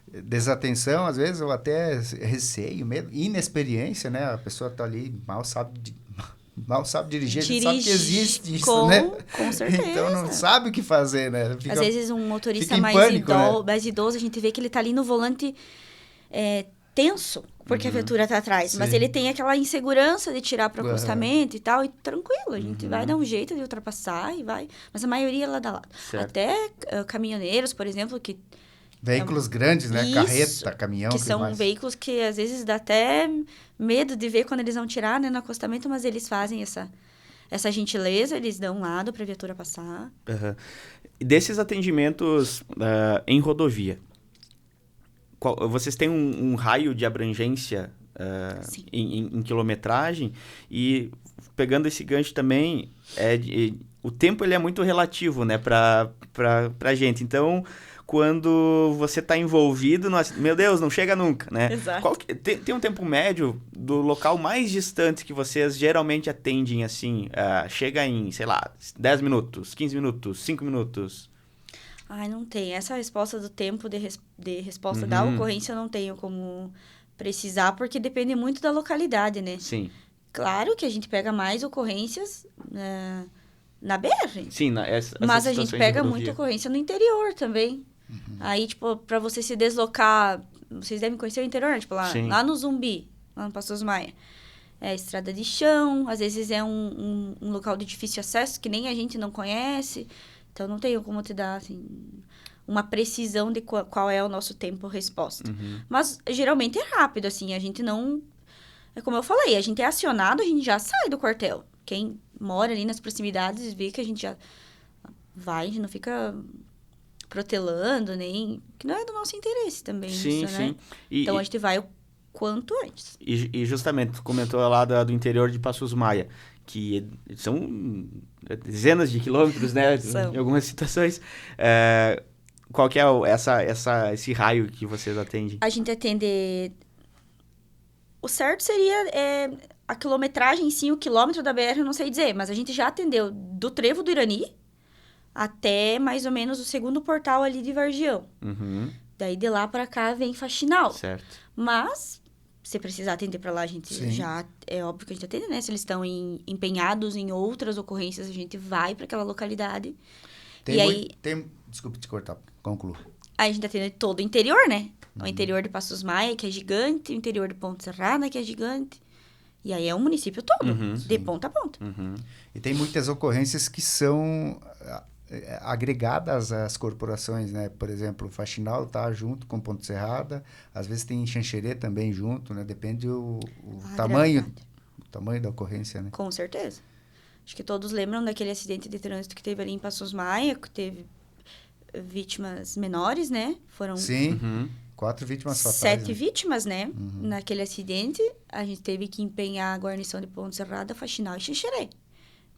desatenção, às vezes, ou até receio, medo, inexperiência, né? A pessoa tá ali, mal sabe dirigir, a gente sabe que existe isso, né? Com certeza. Então, não sabe o que fazer, né? Às vezes, um motorista mais idoso, a gente vê que ele tá ali no volante tenso, porque a viatura tá atrás. Sim. Mas ele tem aquela insegurança de tirar para o acostamento e tal, e tranquilo, a gente vai dar um jeito de ultrapassar e vai. Mas a maioria lá dá lado. Certo. Até caminhoneiros, por exemplo, que... Veículos grandes, né? Isso, carreta, caminhão. Que são veículos que, às vezes, dá até medo de ver quando eles vão tirar, né, no acostamento, mas eles fazem essa gentileza, eles dão um lado para a viatura passar. Uhum. E desses atendimentos em rodovia, vocês têm um raio de abrangência em quilometragem? E, pegando esse gancho também, o tempo ele é muito relativo, né, para a gente. Então... Quando você está envolvido, meu Deus, não chega nunca, né? Exato. Tem um tempo médio do local mais distante que vocês geralmente atendem, assim, chega em, sei lá, 10 minutos, 15 minutos, 5 minutos? Ai, não tem. Essa resposta do tempo de resposta da ocorrência eu não tenho como precisar, porque depende muito da localidade, né? Sim. Claro que a gente pega mais ocorrências... na BR. Sim, mas a gente pega muita ocorrência no interior também. Aí, tipo, pra você se deslocar... Vocês devem conhecer o interior, né? Tipo, lá no Zumbi, lá no Passos Maia. É estrada de chão, às vezes é um local de difícil acesso, que nem a gente não conhece. Então, não tenho como te dar, assim, uma precisão de qual é o nosso tempo-resposta. Mas, geralmente, é rápido, assim. A gente não... É como eu falei, a gente é acionado, a gente já sai do quartel. Quem mora ali nas proximidades vê que a gente já vai, a gente não fica protelando, nem... Que não é do nosso interesse também, sim, isso, sim. né? Então, a gente vai o quanto antes. E justamente, tu comentou lá do interior de Passos Maia, que são dezenas de quilômetros, né? Em algumas situações. Qual que é esse raio que vocês atendem? A gente atende... O certo seria... A quilometragem em si, o quilômetro da BR, eu não sei dizer, mas a gente já atendeu do Trevo do Irani até mais ou menos o segundo portal ali de Vargião. Daí de lá para cá vem Faxinal. Certo. Mas, se precisar atender para lá, a gente já... É óbvio que a gente atende, né? Se eles estão empenhados em outras ocorrências, a gente vai para aquela localidade. Desculpe te cortar, conclua. Aí a gente atende todo o interior, né? O interior de Passos Maia, que é gigante, o interior de Ponte Serrada, que é gigante. E aí é o município todo, de ponta a ponta. E tem muitas ocorrências que são agregadas às corporações, né? Por exemplo, o Faxinal está junto com Ponte Serrada, às vezes tem Xanxerê também junto, né? Depende o tamanho da ocorrência, né? Com certeza. Acho que todos lembram daquele acidente de trânsito que teve ali em Passos Maia, que teve vítimas menores, né? Foram... Sim. 4 vítimas fatais. 7 vítimas, né? Naquele acidente, a gente teve que empenhar a guarnição de Ponte Serrada, Faxinal e Xanxerê.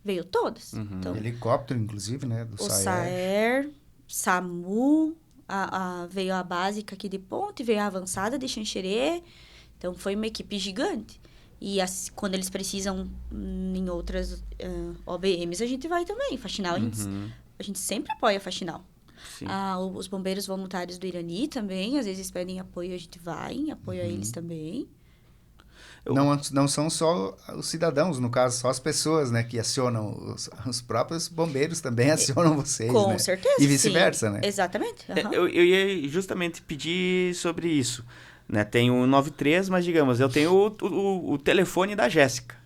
Veio todas. Então, helicóptero, inclusive, né? Do SAER, SAMU, veio a básica aqui de Ponte, veio a avançada de Xanxerê. Então, foi uma equipe gigante. E quando eles precisam em outras OBMs, a gente vai também. Faxinal, a gente sempre apoia a Faxinal. Os bombeiros voluntários do Irani também, às vezes pedem apoio, a gente vai em apoio a eles também. Não são só os cidadãos, no caso, só as pessoas, né, que acionam, os próprios bombeiros também acionam vocês, Com né? certeza, E vice-versa, sim. né? Exatamente. Eu ia justamente pedir sobre isso, né? Tem o 93, mas digamos, eu tenho o telefone da Jéssica.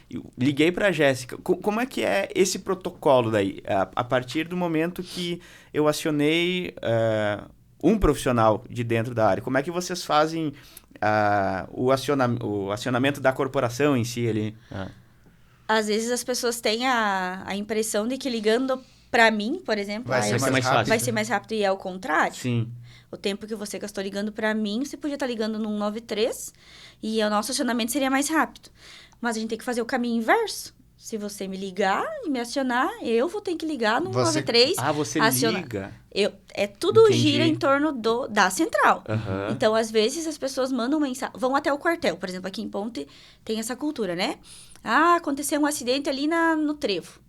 Eu liguei para a Jéssica. Como é que é esse protocolo daí? A partir do momento que eu acionei um profissional de dentro da área, como é que vocês fazem o acionamento da corporação em si ali? Às vezes as pessoas têm a impressão de que ligando para mim, por exemplo, Vai ser mais rápido. vai ser mais rápido e é o contrário. Sim. O tempo que você gastou ligando para mim, você podia estar ligando no 193 e o nosso acionamento seria mais rápido. Mas a gente tem que fazer o caminho inverso. Se você me ligar e me acionar, eu vou ter que ligar no 193. Você liga? Tudo Entendi. gira em torno da central. Uhum. Então, às vezes, as pessoas mandam mensagem, vão até o quartel. Por exemplo, aqui em Ponte tem essa cultura, né? Aconteceu um acidente ali no trevo.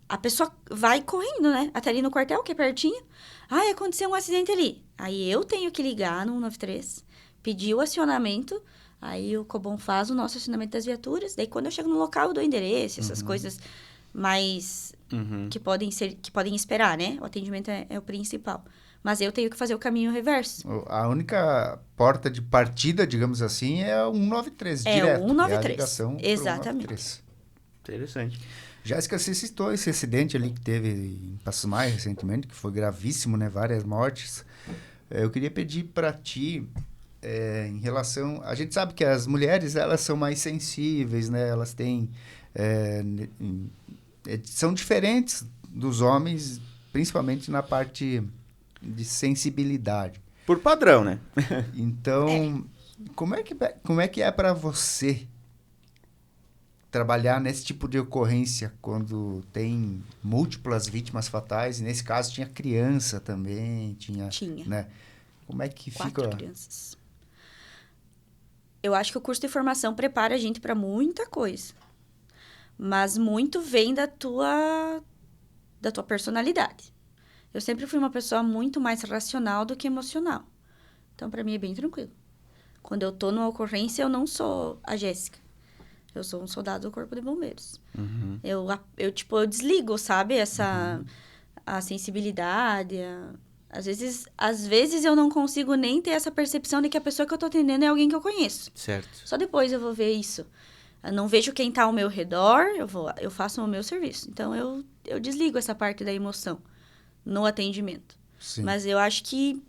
A pessoa vai correndo, né? Até ali no quartel, que é pertinho. Aconteceu um acidente ali. Aí eu tenho que ligar no 193, pedir o acionamento. Aí o Cobom faz o nosso acionamento das viaturas. Daí, quando eu chego no local, eu dou endereço, essas coisas mais que podem esperar, né? O atendimento é o principal. Mas eu tenho que fazer o caminho reverso. A única porta de partida, digamos assim, é o 193, direto. É o 193. É a ligação pro Exatamente. 193. Interessante. Jéssica, você citou esse acidente ali que teve em Passos Maia recentemente, que foi gravíssimo, né? Várias mortes. Eu queria pedir para ti, em relação... A gente sabe que as mulheres, elas são mais sensíveis, né? Elas têm... são diferentes dos homens, principalmente na parte de sensibilidade. Por padrão, né? Então, como é que é para você trabalhar nesse tipo de ocorrência quando tem múltiplas vítimas fatais? E nesse caso tinha criança também, tinha. Né? Como é que 4 fica? crianças. Eu acho que o curso de formação prepara a gente para muita coisa. Mas muito vem da tua personalidade. Eu sempre fui uma pessoa muito mais racional do que emocional. Então, para mim, é bem tranquilo. Quando eu tô numa ocorrência, eu não sou a Jéssica. Eu sou um soldado do Corpo de Bombeiros. Uhum. Eu desligo, sabe? A sensibilidade. Às vezes eu não consigo nem ter essa percepção de que a pessoa que eu tô atendendo é alguém que eu conheço. Certo. Só depois eu vou ver isso. Eu não vejo quem tá ao meu redor, eu faço o meu serviço. Então, eu desligo essa parte da emoção no atendimento. Sim. Mas eu acho que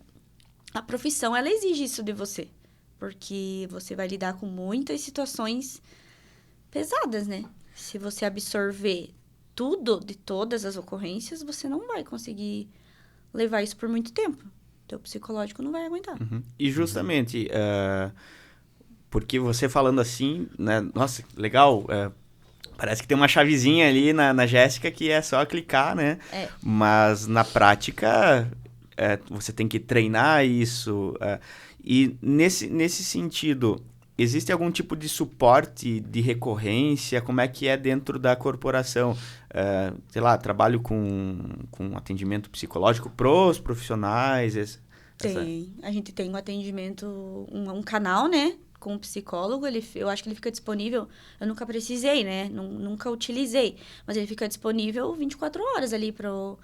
a profissão, ela exige isso de você. Porque você vai lidar com muitas situações pesadas, né? Se você absorver tudo de todas as ocorrências, você não vai conseguir levar isso por muito tempo. Teu psicológico não vai aguentar. Uhum. E justamente, porque você falando assim, né? Nossa, legal, parece que tem uma chavezinha ali na Jéssica que é só clicar, né? Mas na prática, você tem que treinar isso. E nesse sentido, existe algum tipo de suporte de recorrência? Como é que é dentro da corporação? Sei lá, trabalho com atendimento psicológico pros profissionais? A gente tem um atendimento, um canal, né? Com um psicólogo, eu acho que ele fica disponível, eu nunca precisei, né? Nunca utilizei, mas ele fica disponível 24 horas ali pro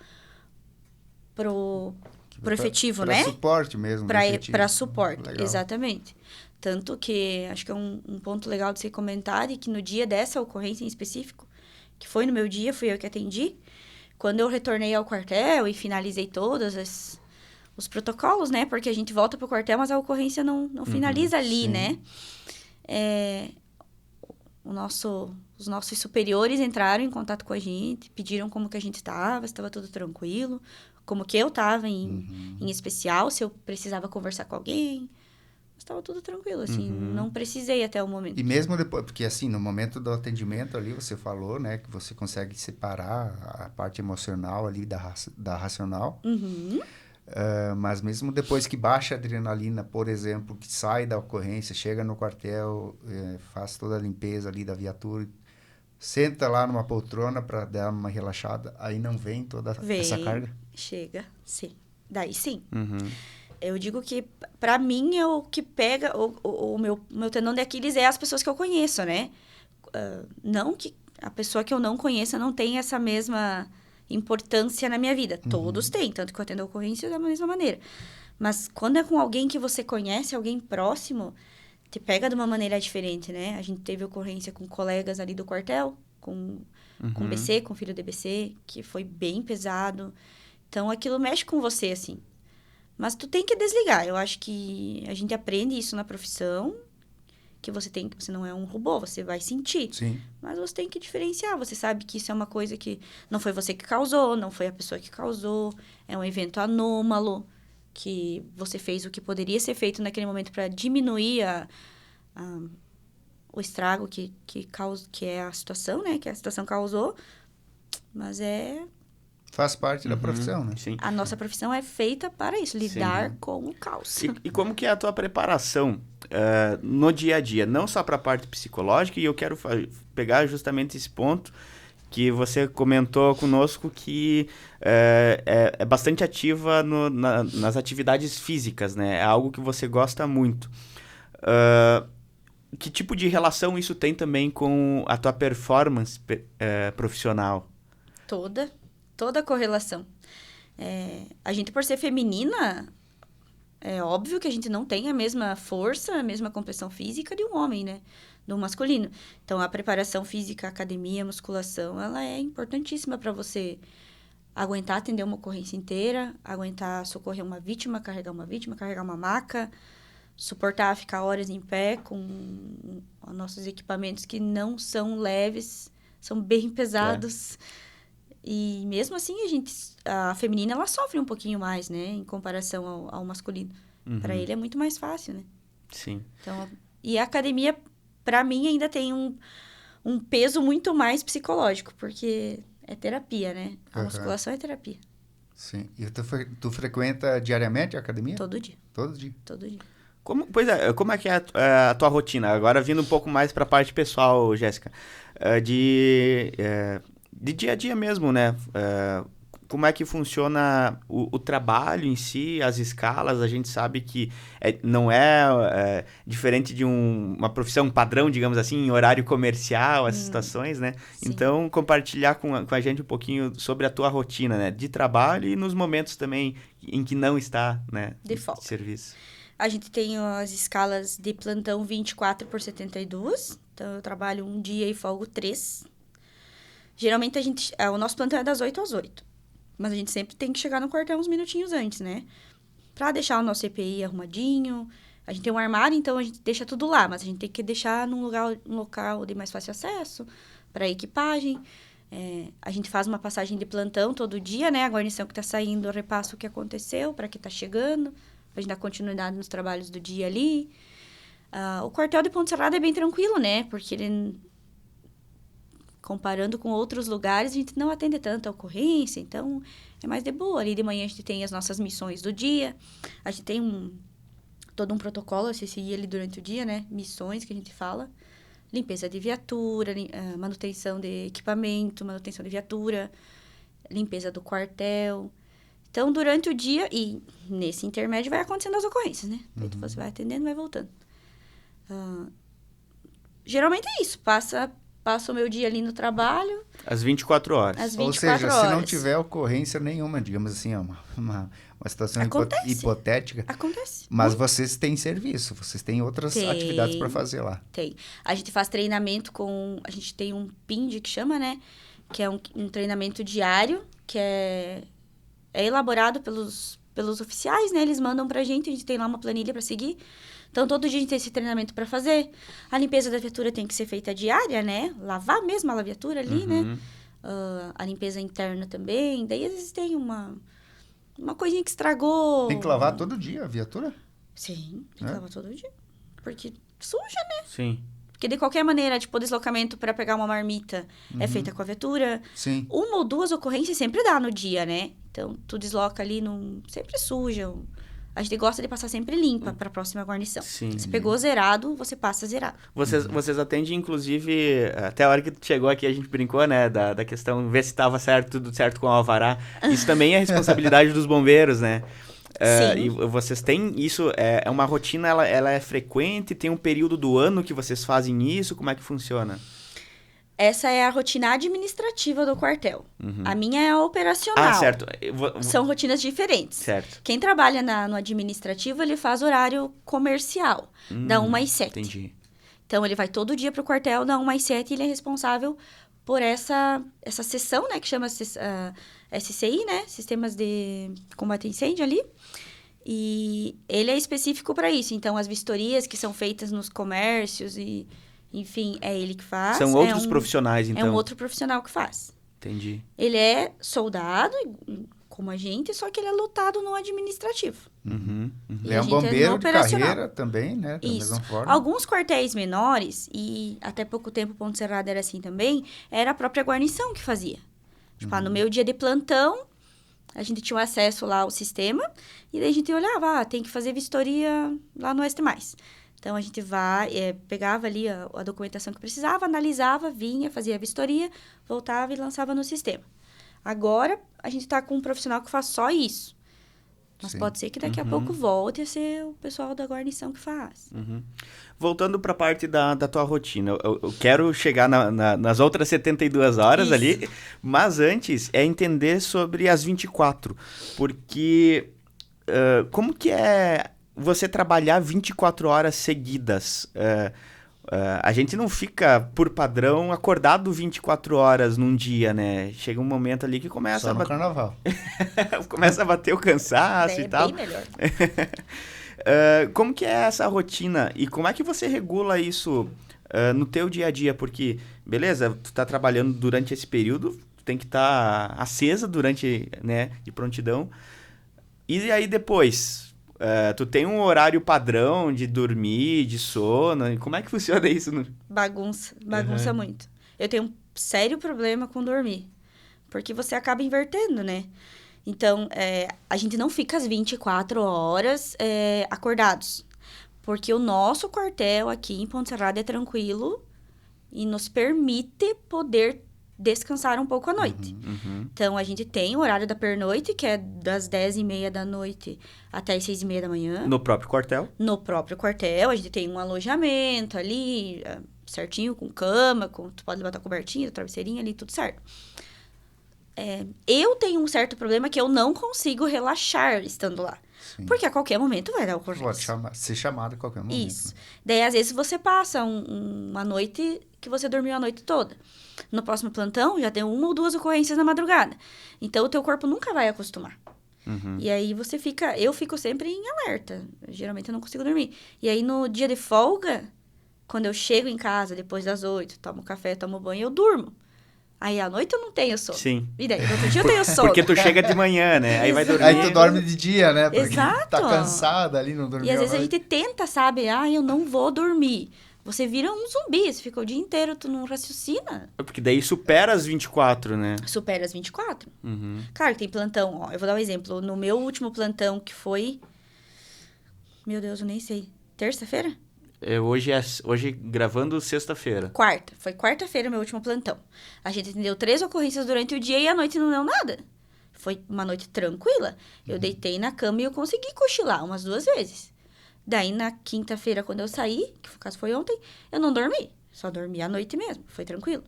efetivo, né? Para suporte mesmo. Para suporte, Legal. Exatamente. Tanto que, acho que é um ponto legal de ser comentado, e que no dia dessa ocorrência em específico, que foi no meu dia, fui eu que atendi, quando eu retornei ao quartel e finalizei todos os protocolos, né? Porque a gente volta pro quartel, mas a ocorrência não finaliza ali, sim. né? Os nossos superiores entraram em contato com a gente, pediram como que a gente estava, se estava tudo tranquilo, como que eu estava em especial, se eu precisava conversar com alguém. Estava tudo tranquilo, assim, não precisei até o momento. E mesmo depois, porque assim, no momento do atendimento ali, você falou, né, que você consegue separar a parte emocional ali da racional. Mas mesmo depois que baixa a adrenalina, por exemplo, que sai da ocorrência, chega no quartel, faz toda a limpeza ali da viatura, senta lá numa poltrona para dar uma relaxada, aí não vem toda essa carga? Chega, sim. Daí sim. Eu digo que, pra mim, é o que pega... O meu tendão de Aquiles é as pessoas que eu conheço, né? Não que a pessoa que eu não conheça não tenha essa mesma importância na minha vida. Todos têm, tanto que eu atendo a ocorrência da mesma maneira. Mas quando é com alguém que você conhece, alguém próximo, te pega de uma maneira diferente, né? A gente teve ocorrência com colegas ali do quartel, com BC, com filho de BC, que foi bem pesado. Então, aquilo mexe com você, assim. Mas tu tem que desligar. Eu acho que a gente aprende isso na profissão, que você não é um robô, você vai sentir. Sim. Mas você tem que diferenciar. Você sabe que isso é uma coisa que não foi você que causou, não foi a pessoa que causou. É um evento anômalo, que você fez o que poderia ser feito naquele momento para diminuir o estrago que é a situação, né? Que a situação causou. Mas Faz parte da profissão, né? Sim. A nossa profissão é feita para isso, lidar com o caos. E como que é a tua preparação no dia a dia? Não só para a parte psicológica, e eu quero pegar justamente esse ponto que você comentou conosco, que é bastante ativa nas atividades físicas, né? É algo que você gosta muito. Que tipo de relação isso tem também com a tua performance profissional? Toda a correlação. A gente, por ser feminina, é óbvio que a gente não tem a mesma força, a mesma complexão física de um homem, né? Do masculino. Então, a preparação física, a academia, a musculação, ela é importantíssima para você aguentar atender uma ocorrência inteira, aguentar socorrer uma vítima, carregar uma maca, suportar ficar horas em pé com nossos equipamentos que não são leves, são bem pesados. E mesmo assim, a feminina, ela sofre um pouquinho mais, né? Em comparação ao masculino. Para ele é muito mais fácil, né? Sim. Então, e a academia, para mim, ainda tem um peso muito mais psicológico, porque é terapia, né? A musculação é terapia. Sim. E tu frequenta diariamente a academia? Todo dia. Todo dia? Todo dia. Como é que é a tua rotina? Agora, vindo um pouco mais para a parte pessoal, Jéssica. De dia a dia mesmo, né? Como é que funciona o trabalho em si, as escalas? A gente sabe que não é diferente de uma profissão padrão, digamos assim, em horário comercial, as situações, né? Sim. Então, compartilhar com a gente um pouquinho sobre a tua rotina, né? De trabalho e nos momentos também em que não está, né? De folga. Serviço. A gente tem as escalas de plantão 24/72. Então, eu trabalho um dia e folgo 3. Geralmente, o nosso plantão é das 8 às 8. Mas a gente sempre tem que chegar no quartel uns minutinhos antes, né? Pra deixar o nosso EPI arrumadinho. A gente tem um armário, então a gente deixa tudo lá. Mas a gente tem que deixar num local de mais fácil acesso para equipagem. A gente faz uma passagem de plantão todo dia, né? A guarnição que tá saindo repassa o que aconteceu para que tá chegando. Pra gente dar continuidade nos trabalhos do dia ali. O quartel de Ponte Serrada é bem tranquilo, né? Porque ele... Comparando com outros lugares, a gente não atende tanta ocorrência, então é mais de boa. Ali de manhã a gente tem as nossas missões do dia, a gente tem todo um protocolo a se seguir ali durante o dia, né? Missões que a gente fala, limpeza de viatura, manutenção de equipamento, manutenção de viatura, limpeza do quartel. Então, durante o dia, e nesse intermédio vai acontecendo as ocorrências, né? Então, você vai atendendo, vai voltando. Geralmente é isso, Passo o meu dia ali no trabalho. Às 24 horas. Às 24 Ou seja, horas. se não tiver ocorrência nenhuma, digamos assim, uma situação hipotética. Acontece. Mas vocês têm serviço, vocês têm outras atividades para fazer lá. Tem. A gente faz treinamento a gente tem um PIND que chama, né? Que é um treinamento diário, que é elaborado pelos oficiais, né? Eles mandam pra gente, a gente tem lá uma planilha para seguir. Então, todo dia a gente tem esse treinamento para fazer. A limpeza da viatura tem que ser feita diária, né? Lavar mesmo a viatura ali, né? A limpeza interna também. Daí, às vezes, tem uma coisinha que estragou. Tem que lavar todo dia a viatura? Sim, tem que lavar todo dia. Porque suja, né? Sim. Porque, de qualquer maneira, tipo, o deslocamento para pegar uma marmita é feita com a viatura. Sim. 1 ou 2 ocorrências sempre dá no dia, né? Então, tu desloca ali, sempre suja. A gente gosta de passar sempre limpa para a próxima guarnição. Sim. Se pegou zerado, você passa zerado. Vocês atendem, inclusive, até a hora que tu chegou aqui, a gente brincou, né, da questão, ver se estava tudo certo com o alvará. Isso também é responsabilidade dos bombeiros, né? Sim. E vocês têm isso, é uma rotina, ela é frequente? Tem um período do ano que vocês fazem isso? Como é que funciona? Essa é a rotina administrativa do quartel. A minha é a operacional. Ah, certo. São rotinas diferentes. Certo. Quem trabalha no administrativo, ele faz horário comercial, da 1 às 7. Entendi. Então, ele vai todo dia pro quartel, da 1 às 7, e ele é responsável por essa seção, né, que chama SCI, né, Sistemas de Combate a Incêndio ali. E ele é específico para isso. Então, as vistorias que são feitas nos comércios e... Enfim, é ele que faz. São outros profissionais, então. É um outro profissional que faz. Entendi. Ele é soldado, como a gente, só que ele é lotado no administrativo. Ele é um bombeiro de carreira também, né? Da mesma forma. Alguns quartéis menores, e até pouco tempo Ponte Serrada era assim também, era a própria guarnição que fazia. Tipo, no meu dia de plantão, a gente tinha acesso lá ao sistema, e daí a gente olhava, tem que fazer vistoria lá no Oeste Mais. Então, a gente pegava ali a documentação que precisava, analisava, vinha, fazia a vistoria, voltava e lançava no sistema. Agora, a gente está com um profissional que faz só isso. Mas pode ser que daqui a pouco volte a ser o pessoal da guarnição que faz. Voltando para a parte da tua rotina, eu quero chegar nas outras 72 horas ali, mas antes é entender sobre as 24. Porque como que é... você trabalhar 24 horas seguidas. A gente não fica, por padrão, acordado 24 horas num dia, né? Chega um momento ali que começa Só no carnaval. começa a bater o cansaço e tal. É bem melhor. Como que é essa rotina? E como é que você regula isso no teu dia a dia? Porque, beleza, tu tá trabalhando durante esse período, tu tem que estar acesa durante, né, de prontidão. E aí depois... tu tem um horário padrão de dormir, de sono? Como é que funciona isso? Bagunça muito. Eu tenho um sério problema com dormir. Porque você acaba invertendo, né? Então, a gente não fica as 24 horas acordados. Porque o nosso quartel aqui em Ponte Serrada é tranquilo e nos permite poder descansar um pouco à noite. Então, a gente tem o horário da pernoite, que é das 10h30 da noite até as 6h30 da manhã. No próprio quartel? No próprio quartel. A gente tem um alojamento ali, certinho, com cama, tu pode levar tua cobertinha, travesseirinha ali, tudo certo. Eu tenho um certo problema que eu não consigo relaxar estando lá. Sim. Porque a qualquer momento vai dar ocorrência. Pode ser chamado a qualquer momento. Isso. Daí, às vezes, você passa uma noite que você dormiu a noite toda. No próximo plantão, já tem 1 ou 2 ocorrências na madrugada. Então, o teu corpo nunca vai acostumar. E aí, eu fico sempre em alerta. Geralmente, eu não consigo dormir. E aí, no dia de folga, quando eu chego em casa, depois das 8, tomo café, tomo banho, eu durmo. Aí, à noite, eu não tenho sono. Sim. E daí, no outro dia, eu tenho sono. Porque tu chega de manhã, né? Aí vai dormir. Aí tu dorme de dia, né? Porque Exato. tá cansada ali, não dormiu. E às vezes a gente tenta, sabe? Eu não vou dormir. Você vira um zumbi, você fica o dia inteiro, tu não raciocina. Porque daí supera as 24, né? Supera as 24. Claro que tem plantão, ó. Eu vou dar um exemplo. No meu último plantão, que foi... Meu Deus, eu nem sei. Terça-feira? Hoje gravando sexta-feira. Foi quarta-feira o meu último plantão. A gente atendeu 3 ocorrências durante o dia e à noite não deu nada. Foi uma noite tranquila. Eu deitei na cama e eu consegui cochilar umas 2 vezes. Daí, na quinta-feira, quando eu saí, que no caso foi ontem, eu não dormi. Só dormi à noite mesmo. Foi tranquilo.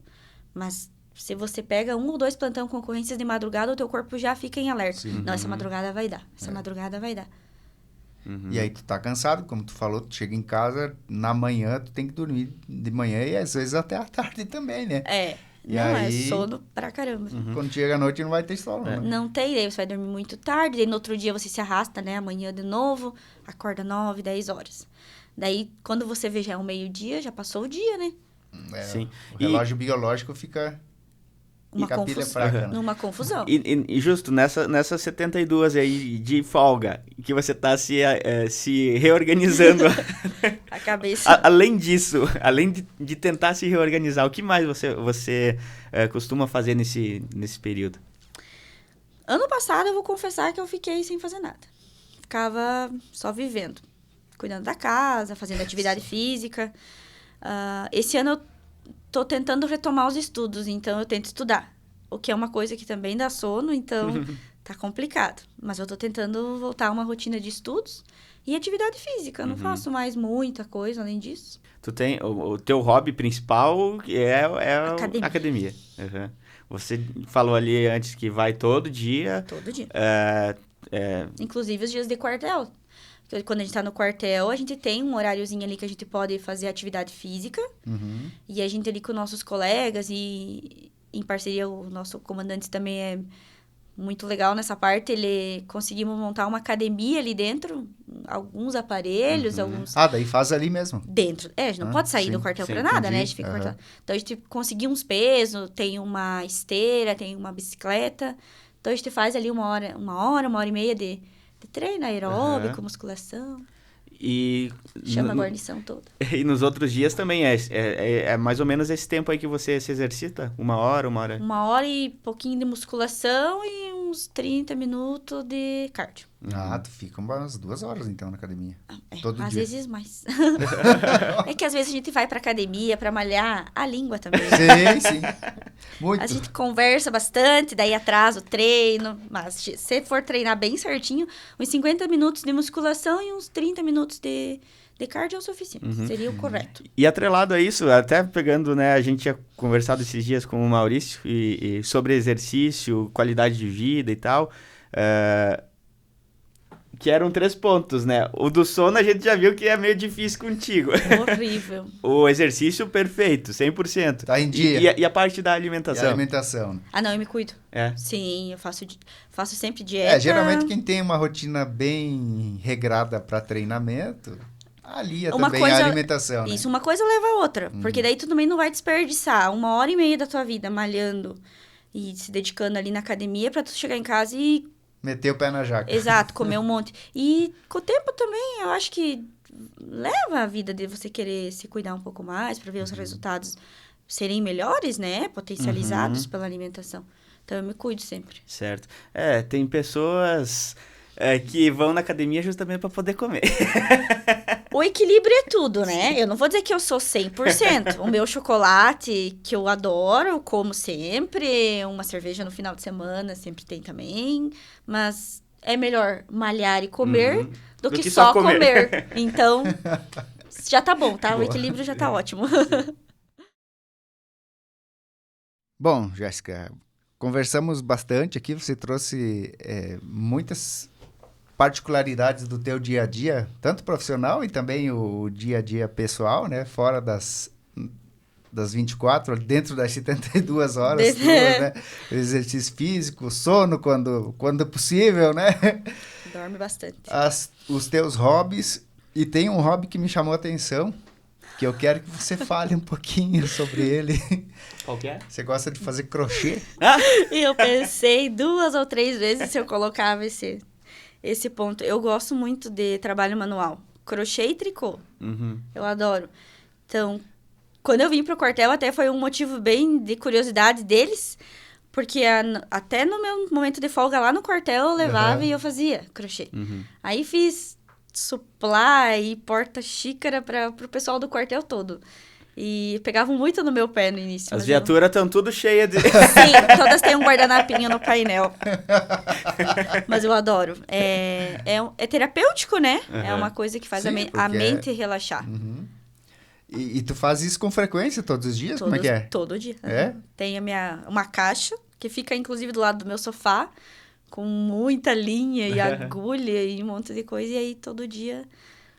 Mas se você pega 1 ou 2 plantão com ocorrências de madrugada, o teu corpo já fica em alerta. Sim. Não, essa madrugada vai dar. Essa madrugada vai dar. E aí tu tá cansado, como tu falou, tu chega em casa, na manhã tu tem que dormir de manhã e às vezes até à tarde também, né? E não, aí, é sono pra caramba. Quando chega à noite não vai ter sono, né? Não tem, daí você vai dormir muito tarde, daí no outro dia você se arrasta, né? Amanhã de novo, acorda 9, 10 horas. Daí, quando você vê já é um meio-dia, já passou o dia, né? Sim. O relógio biológico fica... Numa confusão. E justo, nessas 72 aí de folga, que você tá se reorganizando. A cabeça. Além disso, além de tentar se reorganizar, o que mais você costuma fazer nesse período? Ano passado, eu vou confessar que eu fiquei sem fazer nada. Ficava só vivendo. Cuidando da casa, fazendo atividade física. Esse ano eu tô tentando retomar os estudos, então eu tento estudar. O que é uma coisa que também dá sono, então tá complicado. Mas eu tô tentando voltar a uma rotina de estudos e atividade física. Eu não faço mais muita coisa além disso. Tu tem o teu hobby principal é academia. Uhum. Você falou ali antes que vai todo dia. Todo dia. Inclusive os dias de quartel. Porque quando a gente tá no quartel, a gente tem um horáriozinho ali que a gente pode fazer atividade física. E a gente ali com nossos colegas e em parceria o nosso comandante também é muito legal nessa parte. Conseguimos montar uma academia ali dentro, alguns aparelhos, alguns... daí faz ali mesmo. Dentro. A gente não pode sair do quartel pra nada, né? A gente fica no quartel. Então, a gente conseguiu uns pesos, tem uma esteira, tem uma bicicleta. Então, a gente faz ali uma hora e meia de treino aeróbico, musculação. E chama a guarnição toda. E nos outros dias também é mais ou menos esse tempo aí que você se exercita? 1 hora? 1 hora e pouquinho de musculação e uns 30 minutos de cardio. Tu fica umas 2 horas, então, na academia. Todo às dia. Vezes mais. É que às vezes a gente vai pra academia pra malhar a língua também. Sim. Muito. A gente conversa bastante, daí atrasa o treino. Mas se for treinar bem certinho, uns 50 minutos de musculação e uns 30 minutos de cardio é o suficiente. Seria o correto. E atrelado a isso, até pegando, né, a gente tinha conversado esses dias com o Maurício e sobre exercício, qualidade de vida e tal, que eram 3 pontos, né? O do sono a gente já viu que é meio difícil contigo. Horrível. O exercício perfeito, 100%. Tá em dia. E a parte da alimentação? E a alimentação. Não, eu me cuido. Sim, eu faço sempre dieta. Geralmente quem tem uma rotina bem regrada para treinamento, alia também a alimentação, né? Isso, uma coisa leva a outra. Porque daí tu também não vai desperdiçar 1h30 da tua vida malhando e se dedicando ali na academia pra tu chegar em casa e... meter o pé na jaca. Exato, comer um monte. E com o tempo também, eu acho que leva a vida de você querer se cuidar um pouco mais pra ver os resultados serem melhores, né? Potencializados pela alimentação. Então, eu me cuido sempre. Certo. Tem pessoas que vão na academia justamente para poder comer. O equilíbrio é tudo, né? Eu não vou dizer que eu sou 100%. O meu chocolate, que eu adoro, eu como sempre. Uma cerveja no final de semana sempre tem também. Mas é melhor malhar e comer do que só comer. Então, já tá bom, tá? O equilíbrio já tá ótimo. Bom, Jéssica, conversamos bastante aqui. Você trouxe muitas particularidades do teu dia a dia, tanto profissional e também o dia a dia pessoal, né? Fora das 24, dentro das 72 horas, tuas, né? Exercício físico, sono quando possível, né? Dorme bastante. Os teus hobbies, e tem um hobby que me chamou a atenção, que eu quero que você fale um pouquinho sobre ele. Qual que é? Você gosta de fazer crochê? E eu pensei 2 ou 3 vezes se eu colocava esse ponto. Eu gosto muito de trabalho manual. Crochê e tricô. Eu adoro. Então, quando eu vim pro quartel, até foi um motivo bem de curiosidade deles. Porque até no meu momento de folga lá no quartel, eu levava e eu fazia crochê. Aí fiz supply e porta-xícara pro pessoal do quartel todo. E pegavam muito no meu pé no início. As viaturas estão tudo cheias de... Sim, todas têm um guardanapinho no painel. Mas eu adoro. É terapêutico, né? É uma coisa que faz a mente relaxar. E tu faz isso com frequência, todos os dias? Como é que é? Todo dia. É? Tem uma caixa, que fica inclusive do lado do meu sofá, com muita linha e agulha e um monte de coisa. E aí, todo dia...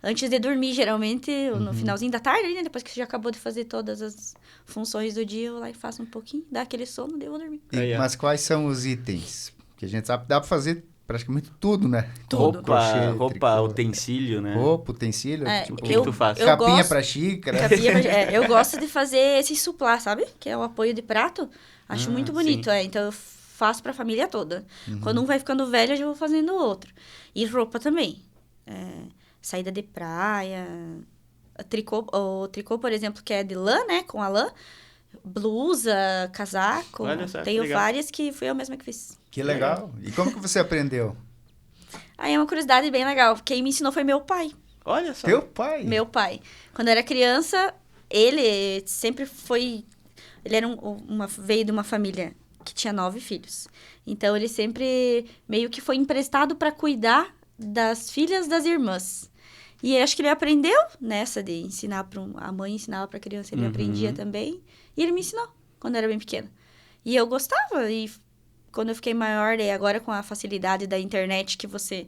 Antes de dormir, geralmente, no finalzinho da tarde, né? Depois que você já acabou de fazer todas as funções do dia, eu lá e faço um pouquinho, dá aquele sono, daí eu vou dormir. Mas quais são os itens? Porque a gente sabe que dá pra fazer praticamente tudo, né? Tudo. Roupa, utensílio, né? Roupa, utensílio. O que tu faz? Capinha pra xícara. Eu gosto de fazer esse suplá, sabe? Que é o apoio de prato. Acho muito bonito, então eu faço pra família toda. Quando um vai ficando velho, eu já vou fazendo o outro. E roupa também. Saída de praia, o tricô, por exemplo, que é de lã, né? Com a lã. Blusa, casaco. Olha só, tenho legal. várias que fui eu mesma que fiz. Que legal. E como que você aprendeu? Aí é uma curiosidade bem legal. Quem me ensinou foi meu pai. Olha só. Teu pai? Meu pai. Quando eu era criança, ele sempre foi... Ele era veio de uma família que tinha 9 filhos. Então, ele sempre meio que foi emprestado para cuidar das filhas das irmãs. E acho que ele aprendeu nessa de ensinar a mãe ensinava para a criança, ele aprendia também. E ele me ensinou quando eu era bem pequena. E eu gostava. E quando eu fiquei maior, e agora com a facilidade da internet, que você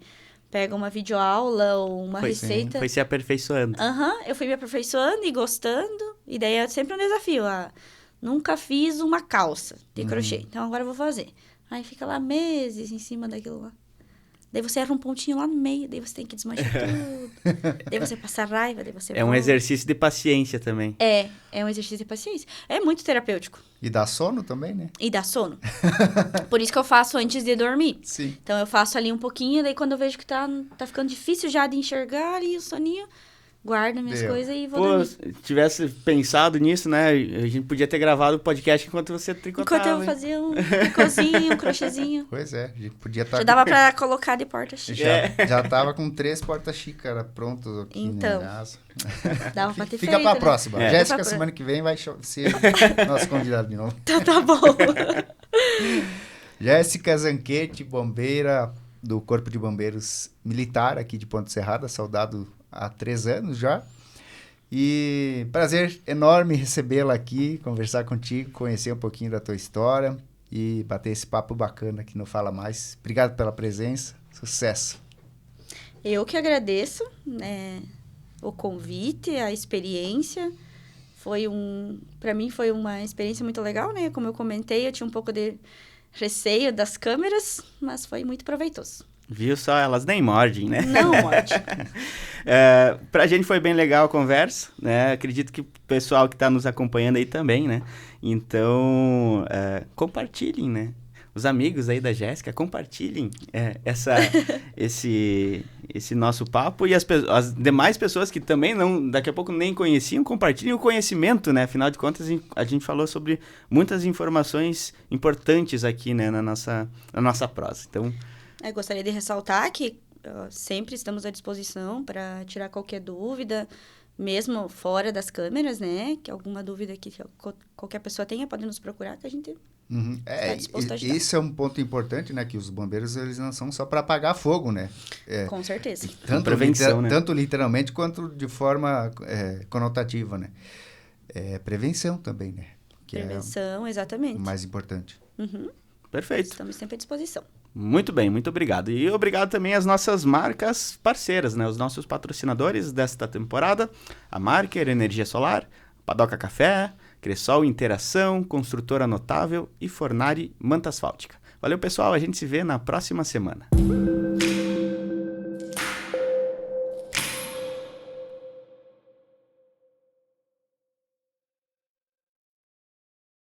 pega uma videoaula ou uma receita... Foi se aperfeiçoando. Eu fui me aperfeiçoando e gostando. E daí é sempre um desafio. Nunca fiz uma calça de crochê, então agora eu vou fazer. Aí fica lá meses em cima daquilo lá. Daí você erra um pontinho lá no meio, daí você tem que desmanchar tudo. Daí você passa raiva, daí você É um exercício de paciência também. É um exercício de paciência. É muito terapêutico. E dá sono também, né? E dá sono. Por isso que eu faço antes de dormir. Sim. Então eu faço ali um pouquinho, daí quando eu vejo que tá ficando difícil já de enxergar ali o soninho, guardo minhas coisas e vou dormir. Se tivesse pensado nisso, né? A gente podia ter gravado o podcast enquanto você tricotava. Enquanto eu fazia um tricôzinho, um crochêzinho. Pois é, a gente podia estar... Já dava pra colocar de porta-xícara. Já tava com 3 porta-xícara prontos aqui, então, né? Dava pra ter Fica feito, pra né? próxima. Jéssica, semana que vem, vai ser nosso convidado de novo. Então tá bom. Jéssica Zanquete, bombeira do Corpo de Bombeiros Militar aqui de Ponte Serrada, soldado há 3 anos já. E prazer enorme recebê-la aqui, conversar contigo, conhecer um pouquinho da tua história e bater esse papo bacana aqui no Fala Mais. Obrigado pela presença, sucesso. Eu que agradeço, né, o convite, a experiência. Para mim foi uma experiência muito legal, né? Como eu comentei, eu tinha um pouco de receio das câmeras, mas foi muito proveitoso. Viu só? Elas nem mordem, né? Não morde. Pra gente foi bem legal a conversa, né? Acredito que o pessoal que tá nos acompanhando aí também, né? Então, compartilhem, né? Os amigos aí da Jéssica, compartilhem esse nosso papo. E as demais pessoas que também daqui a pouco nem conheciam, compartilhem o conhecimento, né? Afinal de contas, a gente falou sobre muitas informações importantes aqui, né? Na nossa prosa. Então... Eu gostaria de ressaltar que sempre estamos à disposição para tirar qualquer dúvida, mesmo fora das câmeras, né? Que alguma dúvida que qualquer pessoa tenha, pode nos procurar, que a gente está disposto a ajudar. Isso é um ponto importante, né? Que os bombeiros, eles não são só para apagar fogo, né? Com certeza. Prevenção, né? Tanto literalmente quanto de forma conotativa, né? Prevenção também, né? Que prevenção, exatamente. O mais importante. Perfeito. Estamos sempre à disposição. Muito bem, muito obrigado. E obrigado também às nossas marcas parceiras, né? Os nossos patrocinadores desta temporada, a Marker Energia Solar, Padoca Café, Cressol Interação, Construtora Notável e Fornari Manta Asfáltica. Valeu, pessoal. A gente se vê na próxima semana.